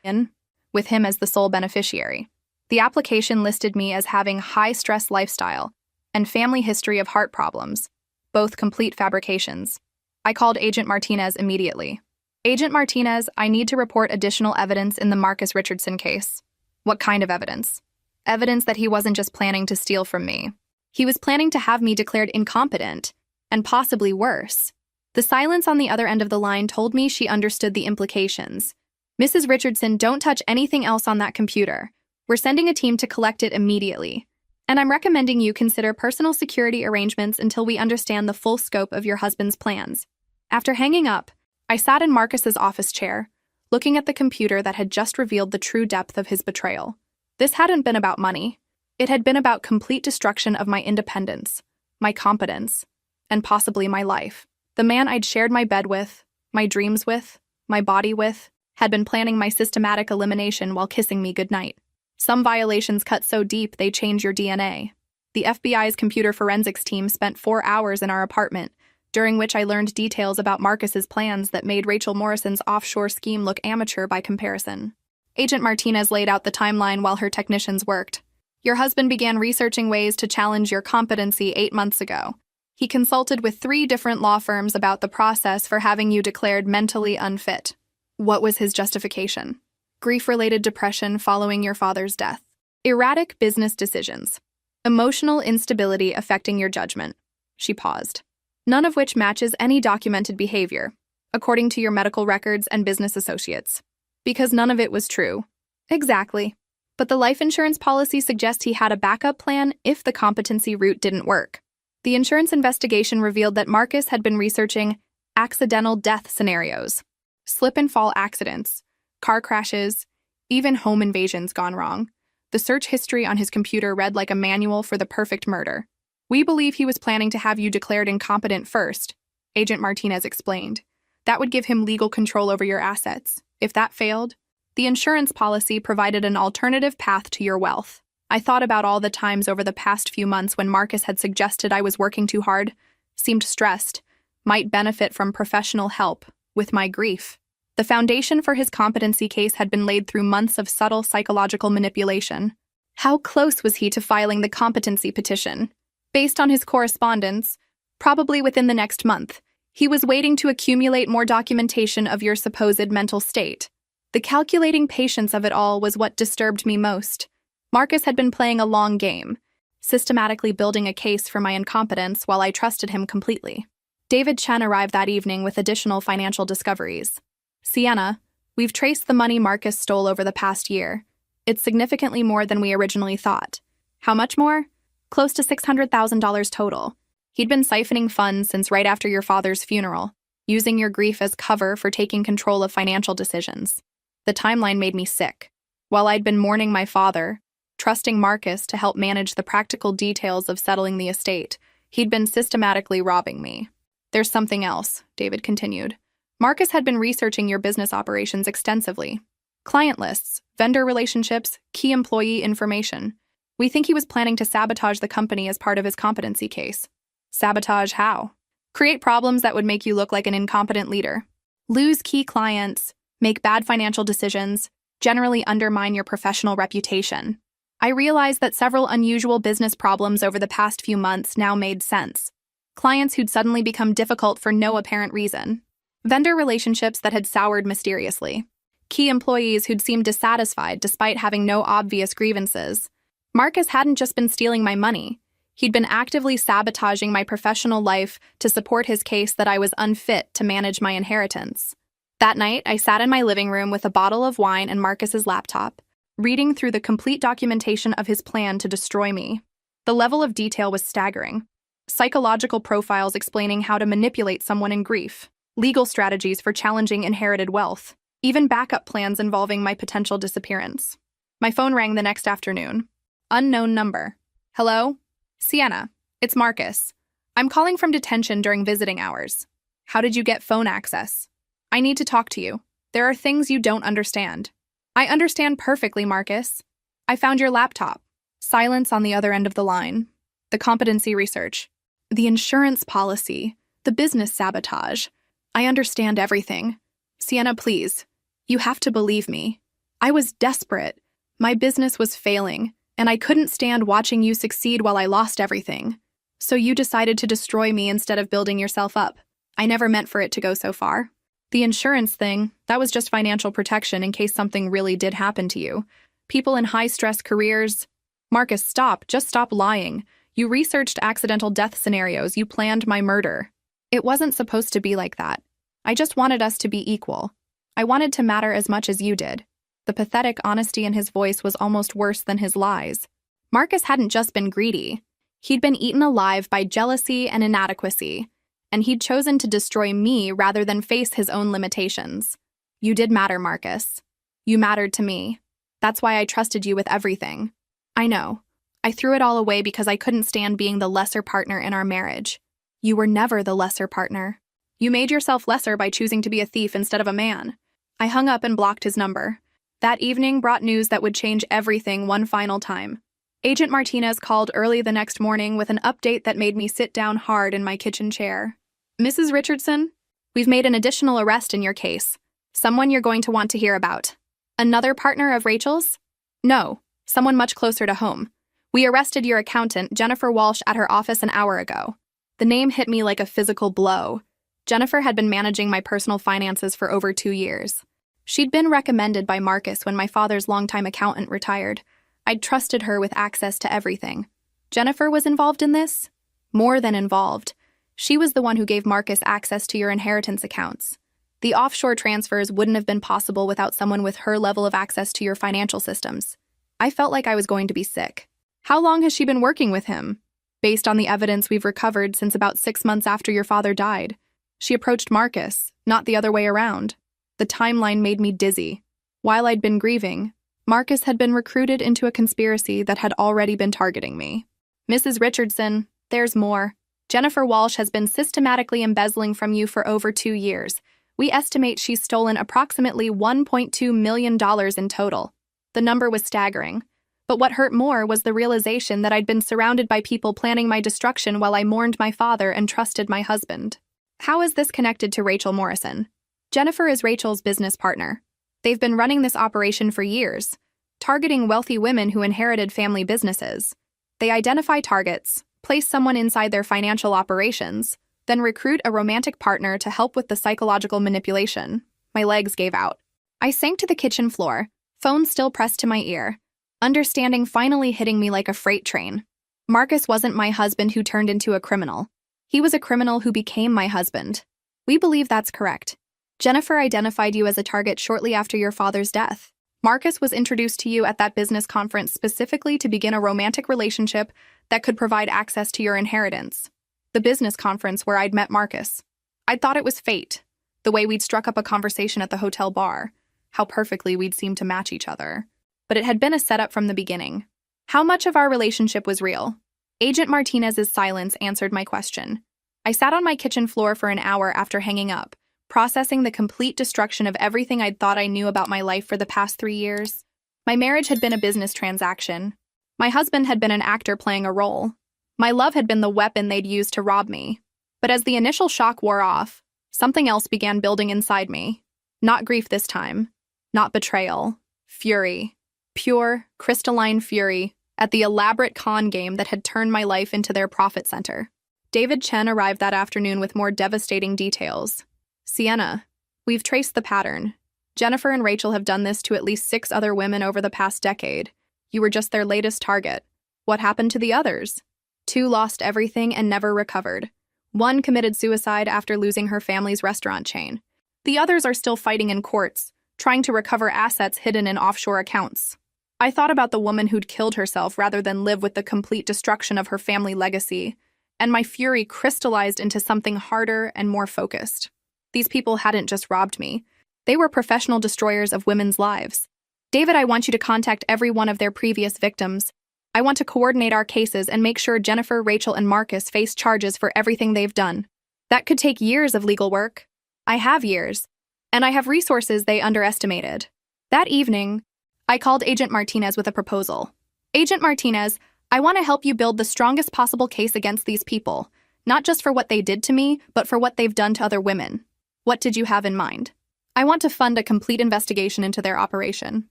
A: in, with him as the sole beneficiary. The application listed me as having high-stress lifestyle and family history of heart problems, both complete fabrications. I called Agent Martinez immediately. Agent Martinez, I need to report additional evidence in the Marcus Richardson case. What kind of evidence? Evidence that he wasn't just planning to steal from me. He was planning to have me declared incompetent, and possibly worse. The silence on the other end of the line told me she understood the implications. Mrs. Richardson, don't touch anything else on that computer. We're sending a team to collect it immediately. And I'm recommending you consider personal security arrangements until we understand the full scope of your husband's plans. After hanging up, I sat in Marcus's office chair, looking at the computer that had just revealed the true depth of his betrayal. This hadn't been about money. It had been about complete destruction of my independence, my competence, and possibly my life. The man I'd shared my bed with, my dreams with, my body with, had been planning my systematic elimination while kissing me goodnight. Some violations cut so deep they change your DNA. The FBI's computer forensics team spent 4 hours in our apartment, during which I learned details about Marcus's plans that made Rachel Morrison's offshore scheme look amateur by comparison. Agent Martinez laid out the timeline while her technicians worked. Your husband began researching ways to challenge your competency 8 months ago. He consulted with 3 different law firms about the process for having you declared mentally unfit. What was his justification? Grief-related depression following your father's death. Erratic business decisions. Emotional instability affecting your judgment. She paused. None of which matches any documented behavior, according to your medical records and business associates. Because none of it was true. Exactly. But the life insurance policy suggests he had a backup plan if the competency route didn't work. The insurance investigation revealed that Marcus had been researching accidental death scenarios. Slip and fall accidents, car crashes, even home invasions gone wrong. The search history on his computer read like a manual for the perfect murder. We believe he was planning to have you declared incompetent first, Agent Martinez explained. That would give him legal control over your assets. If that failed, the insurance policy provided an alternative path to your wealth. I thought about all the times over the past few months when Marcus had suggested I was working too hard, seemed stressed, might benefit from professional help with my grief. The foundation for his competency case had been laid through months of subtle psychological manipulation. How close was he to filing the competency petition? Based on his correspondence, probably within the next month, he was waiting to accumulate more documentation of your supposed mental state. The calculating patience of it all was what disturbed me most. Marcus had been playing a long game, systematically building a case for my incompetence while I trusted him completely. David Chen arrived that evening with additional financial discoveries. Sienna, we've traced the money Marcus stole over the past year. It's significantly more than we originally thought. How much more? Close to $600,000 total. He'd been siphoning funds since right after your father's funeral, using your grief as cover for taking control of financial decisions. The timeline made me sick. While I'd been mourning my father, trusting Marcus to help manage the practical details of settling the estate, he'd been systematically robbing me. There's something else, David continued. Marcus had been researching your business operations extensively. Client lists, vendor relationships, key employee information. We think he was planning to sabotage the company as part of his competency case. Sabotage how? Create problems that would make you look like an incompetent leader. Lose key clients, make bad financial decisions, generally undermine your professional reputation. I realized that several unusual business problems over the past few months now made sense. Clients who'd suddenly become difficult for no apparent reason. Vendor relationships that had soured mysteriously. Key employees who'd seemed dissatisfied despite having no obvious grievances. Marcus hadn't just been stealing my money. He'd been actively sabotaging my professional life to support his case that I was unfit to manage my inheritance. That night, I sat in my living room with a bottle of wine and Marcus's laptop, reading through the complete documentation of his plan to destroy me. The level of detail was staggering. Psychological profiles explaining how to manipulate someone in grief, legal strategies for challenging inherited wealth, even backup plans involving my potential disappearance. My phone rang the next afternoon. Unknown number. Hello? Sienna, it's Marcus. I'm calling from detention during visiting hours. How did you get phone access? I need to talk to you. There are things you don't understand. I understand perfectly, Marcus. I found your laptop. Silence on the other end of the line. The competency research. The insurance policy. The business sabotage. I understand everything. Sienna, please. You have to believe me. I was desperate. My business was failing, and I couldn't stand watching you succeed while I lost everything. So you decided to destroy me instead of building yourself up. I never meant for it to go so far. The insurance thing, that was just financial protection in case something really did happen to you. People in high-stress careers... Marcus, stop. Just stop lying. You researched accidental death scenarios. You planned my murder. It wasn't supposed to be like that. I just wanted us to be equal. I wanted to matter as much as you did. The pathetic honesty in his voice was almost worse than his lies. Marcus hadn't just been greedy. He'd been eaten alive by jealousy and inadequacy, and he'd chosen to destroy me rather than face his own limitations. You did matter, Marcus. You mattered to me. That's why I trusted you with everything. I know. I threw it all away because I couldn't stand being the lesser partner in our marriage. You were never the lesser partner. You made yourself lesser by choosing to be a thief instead of a man. I hung up and blocked his number. That evening brought news that would change everything one final time. Agent Martinez called early the next morning with an update that made me sit down hard in my kitchen chair. Mrs. Richardson, we've made an additional arrest in your case. Someone you're going to want to hear about. Another partner of Rachel's? No, someone much closer to home. We arrested your accountant, Jennifer Walsh, at her office an hour ago. The name hit me like a physical blow. Jennifer had been managing my personal finances for over 2 years. She'd been recommended by Marcus when my father's longtime accountant retired. I'd trusted her with access to everything. Jennifer was involved in this? More than involved. She was the one who gave Marcus access to your inheritance accounts. The offshore transfers wouldn't have been possible without someone with her level of access to your financial systems. I felt like I was going to be sick. How long has she been working with him? Based on the evidence we've recovered since about 6 months after your father died. She approached Marcus, not the other way around. The timeline made me dizzy. While I'd been grieving, Marcus had been recruited into a conspiracy that had already been targeting me. Mrs. Richardson, there's more. Jennifer Walsh has been systematically embezzling from you for over 2 years. We estimate she's stolen approximately $1.2 million in total. The number was staggering. But what hurt more was the realization that I'd been surrounded by people planning my destruction while I mourned my father and trusted my husband. How is this connected to Rachel Morrison? Jennifer is Rachel's business partner. They've been running this operation for years, targeting wealthy women who inherited family businesses. They identify targets, place someone inside their financial operations, then recruit a romantic partner to help with the psychological manipulation. My legs gave out. I sank to the kitchen floor, phone still pressed to my ear, understanding finally hitting me like a freight train. Marcus wasn't my husband who turned into a criminal. He was a criminal who became my husband. We believe that's correct. Jennifer identified you as a target shortly after your father's death. Marcus was introduced to you at that business conference specifically to begin a romantic relationship that could provide access to your inheritance. The business conference where I'd met Marcus. I'd thought it was fate, the way we'd struck up a conversation at the hotel bar, how perfectly we'd seemed to match each other. But it had been a setup from the beginning. How much of our relationship was real? Agent Martinez's silence answered my question. I sat on my kitchen floor for an hour after hanging up, processing the complete destruction of everything I'd thought I knew about my life for the past 3 years. My marriage had been a business transaction. My husband had been an actor playing a role. My love had been the weapon they'd used to rob me. But as the initial shock wore off, something else began building inside me. Not grief this time. Not betrayal. Fury. Pure, crystalline fury at the elaborate con game that had turned my life into their profit center. David Chen arrived that afternoon with more devastating details. Sienna, we've traced the pattern. Jennifer and Rachel have done this to at least 6 other women over the past decade. You were just their latest target. What happened to the others? 2 lost everything and never recovered. 1 committed suicide after losing her family's restaurant chain. The others are still fighting in courts, trying to recover assets hidden in offshore accounts. I thought about the woman who'd killed herself rather than live with the complete destruction of her family legacy, and my fury crystallized into something harder and more focused. These people hadn't just robbed me. They were professional destroyers of women's lives. David, I want you to contact every one of their previous victims. I want to coordinate our cases and make sure Jennifer, Rachel, and Marcus face charges for everything they've done. That could take years of legal work. I have years, and I have resources they underestimated. That evening, I called Agent Martinez with a proposal. Agent Martinez, I want to help you build the strongest possible case against these people, not just for what they did to me, but for what they've done to other women. What did you have in mind? I want to fund a complete investigation into their operation.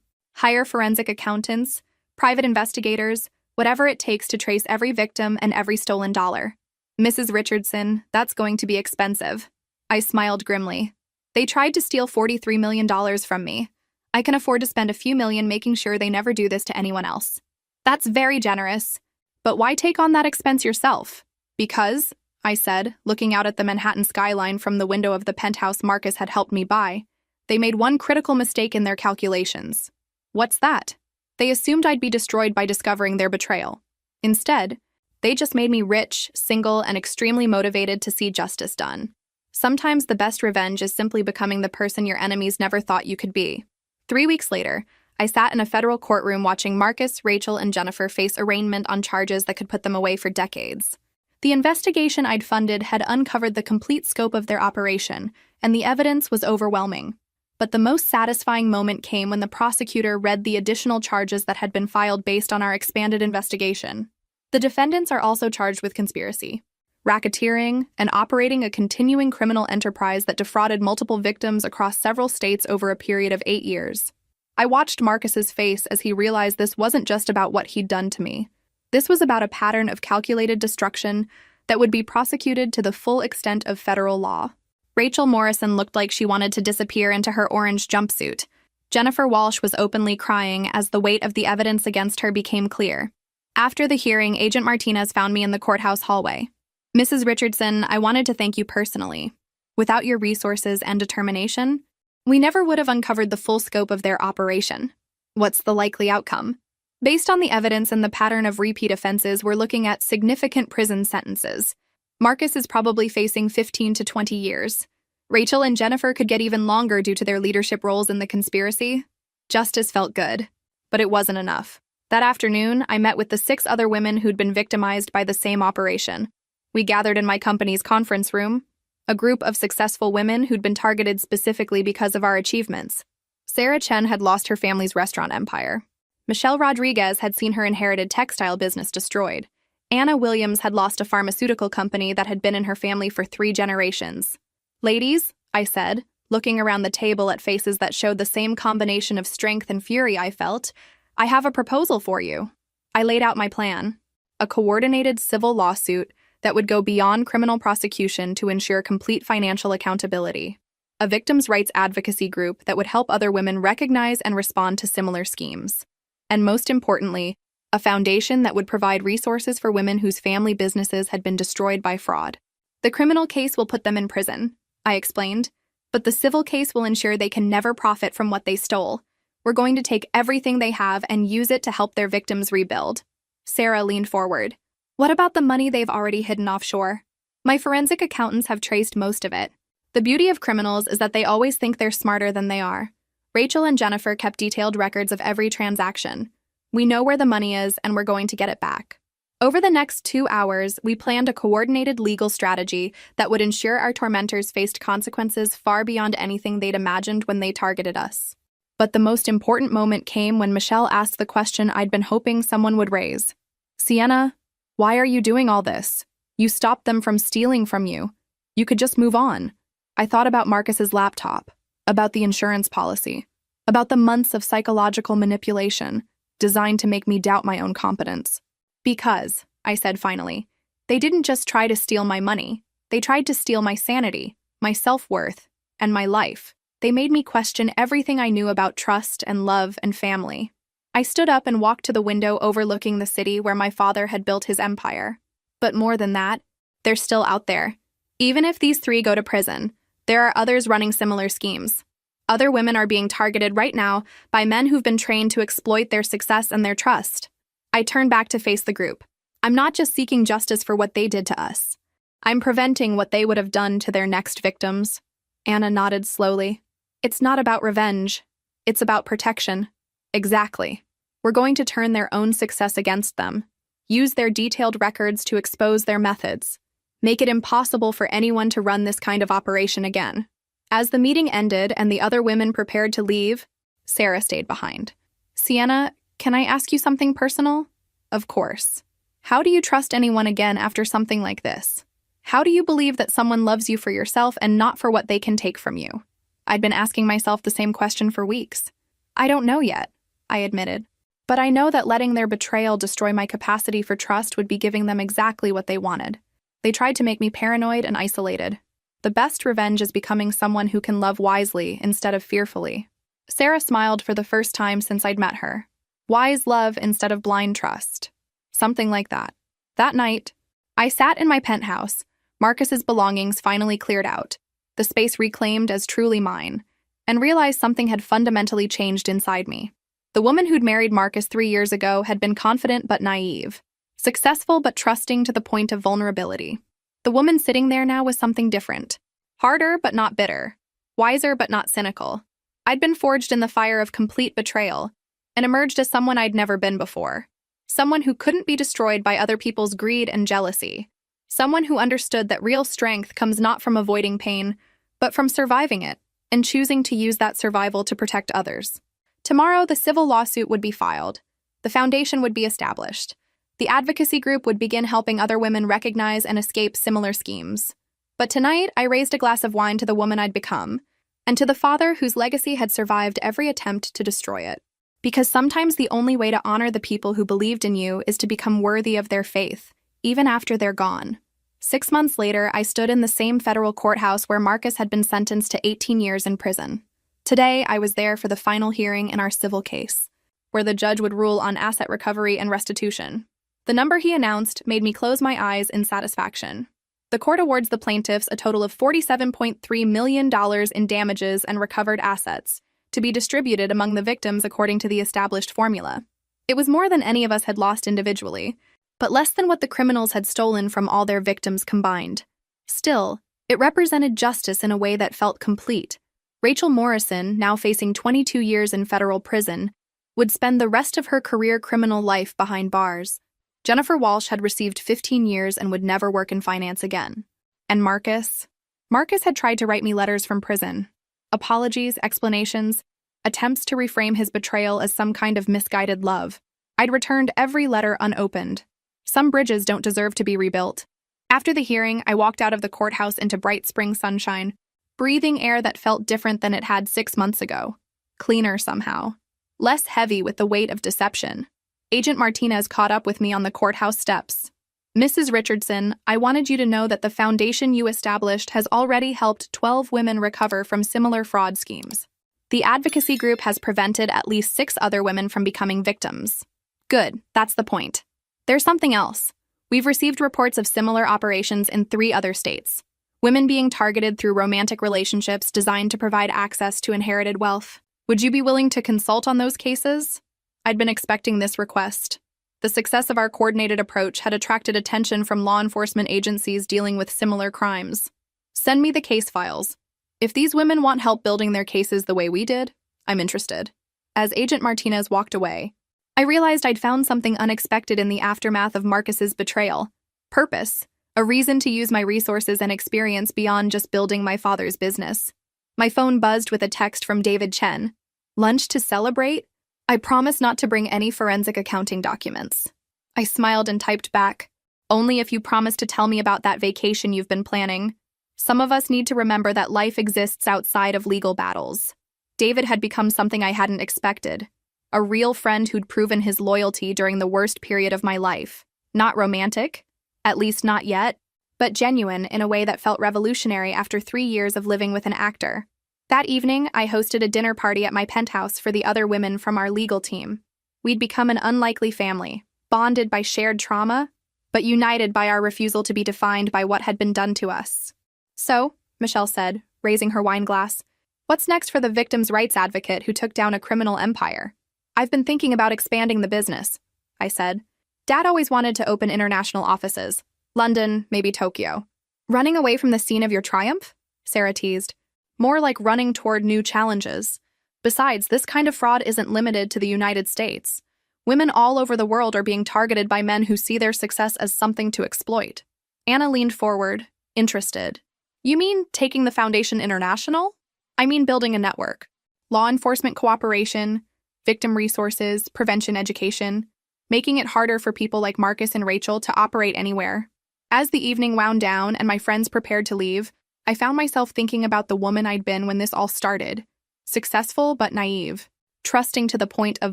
A: Hire forensic accountants, private investigators, whatever it takes to trace every victim and every stolen dollar. Mrs. Richardson, that's going to be expensive. I smiled grimly. They tried to steal $43 million from me. I can afford to spend a few million making sure they never do this to anyone else. That's very generous. But why take on that expense yourself? Because, I said, looking out at the Manhattan skyline from the window of the penthouse Marcus had helped me buy, they made one critical mistake in their calculations. What's that? They assumed I'd be destroyed by discovering their betrayal. Instead, they just made me rich, single, and extremely motivated to see justice done. Sometimes the best revenge is simply becoming the person your enemies never thought you could be. 3 weeks later, I sat in a federal courtroom watching Marcus, Rachel, and Jennifer face arraignment on charges that could put them away for decades. The investigation I'd funded had uncovered the complete scope of their operation, and the evidence was overwhelming. But the most satisfying moment came when the prosecutor read the additional charges that had been filed based on our expanded investigation. The defendants are also charged with conspiracy, racketeering, and operating a continuing criminal enterprise that defrauded multiple victims across several states over a period of 8 years. I watched Marcus's face as he realized this wasn't just about what he'd done to me. This was about a pattern of calculated destruction that would be prosecuted to the full extent of federal law. Rachel Morrison looked like she wanted to disappear into her orange jumpsuit. Jennifer Walsh was openly crying as the weight of the evidence against her became clear. After the hearing, Agent Martinez found me in the courthouse hallway. Mrs. Richardson, I wanted to thank you personally. Without your resources and determination, we never would have uncovered the full scope of their operation. What's the likely outcome? Based on the evidence and the pattern of repeat offenses, we're looking at significant prison sentences. Marcus is probably facing 15 to 20 years. Rachel and Jennifer could get even longer due to their leadership roles in the conspiracy. Justice felt good, but it wasn't enough. That afternoon, I met with the 6 other women who'd been victimized by the same operation. We gathered in my company's conference room, a group of successful women who'd been targeted specifically because of our achievements. Sarah Chen had lost her family's restaurant empire. Michelle Rodriguez had seen her inherited textile business destroyed. Anna Williams had lost a pharmaceutical company that had been in her family for 3 generations. Ladies, I said, looking around the table at faces that showed the same combination of strength and fury I felt, I have a proposal for you. I laid out my plan. A coordinated civil lawsuit that would go beyond criminal prosecution to ensure complete financial accountability. A victims' rights advocacy group that would help other women recognize and respond to similar schemes. And most importantly, a foundation that would provide resources for women whose family businesses had been destroyed by fraud. The criminal case will put them in prison, I explained, but the civil case will ensure they can never profit from what they stole. We're going to take everything they have and use it to help their victims rebuild. Sarah leaned forward. What about the money they've already hidden offshore? My forensic accountants have traced most of it. The beauty of criminals is that they always think they're smarter than they are. Rachel and Jennifer kept detailed records of every transaction. We know where the money is, and we're going to get it back. Over the next 2 hours, we planned a coordinated legal strategy that would ensure our tormentors faced consequences far beyond anything they'd imagined when they targeted us. But the most important moment came when Michelle asked the question I'd been hoping someone would raise. Sienna, why are you doing all this? You stopped them from stealing from you. You could just move on. I thought about Marcus's laptop, about the insurance policy, about the months of psychological manipulation designed to make me doubt my own competence. Because, I said finally, they didn't just try to steal my money. They tried to steal my sanity, my self-worth, and my life. They made me question everything I knew about trust and love and family. I stood up and walked to the window overlooking the city where my father had built his empire. But more than that, they're still out there. Even if these 3 go to prison, there are others running similar schemes. Other women are being targeted right now by men who've been trained to exploit their success and their trust. I turned back to face the group. I'm not just seeking justice for what they did to us. I'm preventing what they would have done to their next victims. Anna nodded slowly. It's not about revenge. It's about protection. Exactly. We're going to turn their own success against them. Use their detailed records to expose their methods. Make it impossible for anyone to run this kind of operation again. As the meeting ended and the other women prepared to leave, Sarah stayed behind. Sienna, can I ask you something personal? Of course. How do you trust anyone again after something like this? How do you believe that someone loves you for yourself and not for what they can take from you? I'd been asking myself the same question for weeks. I don't know yet, I admitted. But I know that letting their betrayal destroy my capacity for trust would be giving them exactly what they wanted. They tried to make me paranoid and isolated. The best revenge is becoming someone who can love wisely instead of fearfully. Sarah smiled for the first time since I'd met her. Wise love instead of blind trust. Something like that. That night, I sat in my penthouse, Marcus's belongings finally cleared out, the space reclaimed as truly mine, and realized something had fundamentally changed inside me. The woman who'd married Marcus 3 years ago had been confident but naive, successful but trusting to the point of vulnerability. The woman sitting there now was something different. Harder but not bitter. Wiser but not cynical. I'd been forged in the fire of complete betrayal and emerged as someone I'd never been before. Someone who couldn't be destroyed by other people's greed and jealousy. Someone who understood that real strength comes not from avoiding pain, but from surviving it and choosing to use that survival to protect others. Tomorrow, the civil lawsuit would be filed. The foundation would be established. The advocacy group would begin helping other women recognize and escape similar schemes. But tonight, I raised a glass of wine to the woman I'd become, and to the father whose legacy had survived every attempt to destroy it. Because sometimes the only way to honor the people who believed in you is to become worthy of their faith, even after they're gone. 6 months later, I stood in the same federal courthouse where Marcus had been sentenced to 18 years in prison. Today, I was there for the final hearing in our civil case, where the judge would rule on asset recovery and restitution. The number he announced made me close my eyes in satisfaction. The court awards the plaintiffs a total of $47.3 million in damages and recovered assets, to be distributed among the victims according to the established formula. It was more than any of us had lost individually, but less than what the criminals had stolen from all their victims combined. Still, It represented justice in a way that felt complete. Rachel Morrison, now facing 22 years in federal prison, would spend the rest of her career criminal life behind bars. Jennifer Walsh had received 15 years and would never work in finance again. And Marcus? Marcus had tried to write me letters from prison. Apologies, explanations, attempts to reframe his betrayal as some kind of misguided love. I'd returned every letter unopened. Some bridges don't deserve to be rebuilt. After the hearing, I walked out of the courthouse into bright spring sunshine, breathing air that felt different than it had 6 months ago. Cleaner somehow. Less heavy with the weight of deception. Agent Martinez caught up with me on the courthouse steps. "Mrs. Richardson, I wanted you to know that the foundation you established has already helped 12 women recover from similar fraud schemes. The advocacy group has prevented at least 6 other women from becoming victims." Good, that's the point. There's something else. We've received reports of similar operations in 3 other states. Women being targeted through romantic relationships designed to provide access to inherited wealth. Would you be willing to consult on those cases? I'd been expecting this request. The success of our coordinated approach had attracted attention from law enforcement agencies dealing with similar crimes. Send me the case files. If these women want help building their cases the way we did, I'm interested. As Agent Martinez walked away, I realized I'd found something unexpected in the aftermath of Marcus's betrayal. Purpose, a reason to use my resources and experience beyond just building my father's business. My phone buzzed with a text from David Chen. "Lunch to celebrate? I promise not to bring any forensic accounting documents." I smiled and typed back, "Only if you promise to tell me about that vacation you've been planning. Some of us need to remember that life exists outside of legal battles." David had become something I hadn't expected. A real friend who'd proven his loyalty during the worst period of my life. Not romantic, at least not yet, but genuine in a way that felt revolutionary after 3 years of living with an actor. That evening, I hosted a dinner party at my penthouse for the other women from our legal team. We'd become an unlikely family, bonded by shared trauma, but united by our refusal to be defined by what had been done to us. "So," Michelle said, raising her wine glass, "what's next for the victim's rights advocate who took down a criminal empire?" "I've been thinking about expanding the business," I said. "Dad always wanted to open international offices. London, maybe Tokyo." "Running away from the scene of your triumph?" Sarah teased. "More like running toward new challenges. Besides, this kind of fraud isn't limited to the United States. Women all over the world are being targeted by men who see their success as something to exploit." Anna leaned forward, interested. "You mean taking the foundation international?" "I mean building a network. Law enforcement cooperation, victim resources, prevention education, making it harder for people like Marcus and Rachel to operate anywhere." As the evening wound down and my friends prepared to leave, I found myself thinking about the woman I'd been when this all started. Successful but naive, trusting to the point of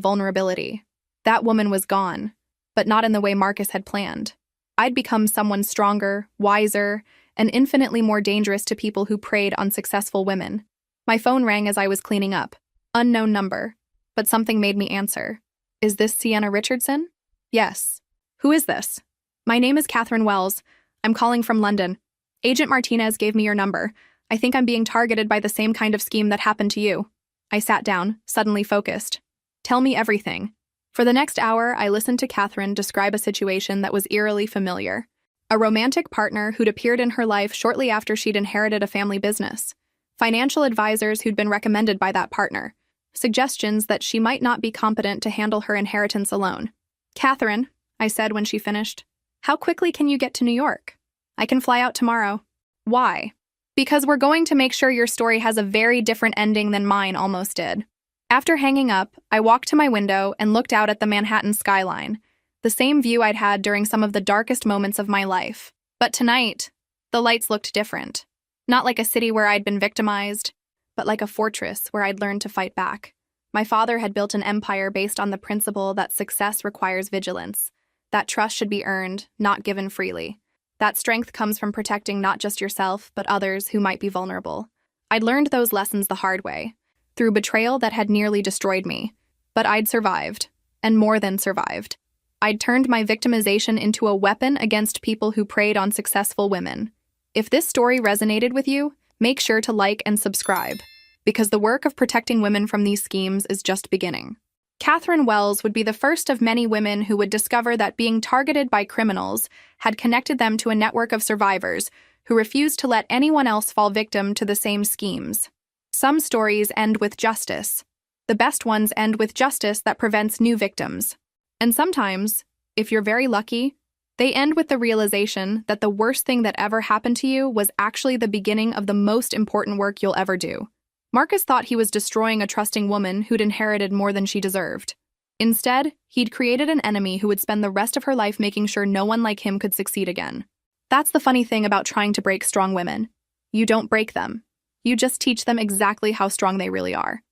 A: vulnerability. That woman was gone, but not in the way Marcus had planned. I'd become someone stronger, wiser, and infinitely more dangerous to people who preyed on successful women. My phone rang as I was cleaning up. Unknown number, but something made me answer. "Is this Sienna Richardson?" "Yes." "Who is this?" "My name is Catherine Wells. I'm calling from London. Agent Martinez gave me your number. I think I'm being targeted by the same kind of scheme that happened to you." I sat down, suddenly focused. "Tell me everything." For the next hour, I listened to Catherine describe a situation that was eerily familiar. A romantic partner who'd appeared in her life shortly after she'd inherited a family business. Financial advisors who'd been recommended by that partner. Suggestions that she might not be competent to handle her inheritance alone. "Catherine," I said when she finished, "how quickly can you get to New York?" "I can fly out tomorrow." "Why?" "Because we're going to make sure your story has a very different ending than mine almost did." After hanging up, I walked to my window and looked out at the Manhattan skyline, the same view I'd had during some of the darkest moments of my life. But tonight, the lights looked different. Not like a city where I'd been victimized, but like a fortress where I'd learned to fight back. My father had built an empire based on the principle that success requires vigilance, that trust should be earned, not given freely. That strength comes from protecting not just yourself, but others who might be vulnerable. I'd learned those lessons the hard way, through betrayal that had nearly destroyed me. But I'd survived, and more than survived. I'd turned my victimization into a weapon against people who preyed on successful women. If this story resonated with you, make sure to like and subscribe, because the work of protecting women from these schemes is just beginning. Catherine Wells would be the first of many women who would discover that being targeted by criminals had connected them to a network of survivors who refused to let anyone else fall victim to the same schemes. Some stories end with justice. The best ones end with justice that prevents new victims. And sometimes, if you're very lucky, they end with the realization that the worst thing that ever happened to you was actually the beginning of the most important work you'll ever do. Marcus thought he was destroying a trusting woman who'd inherited more than she deserved. Instead, he'd created an enemy who would spend the rest of her life making sure no one like him could succeed again. That's the funny thing about trying to break strong women. You don't break them. You just teach them exactly how strong they really are.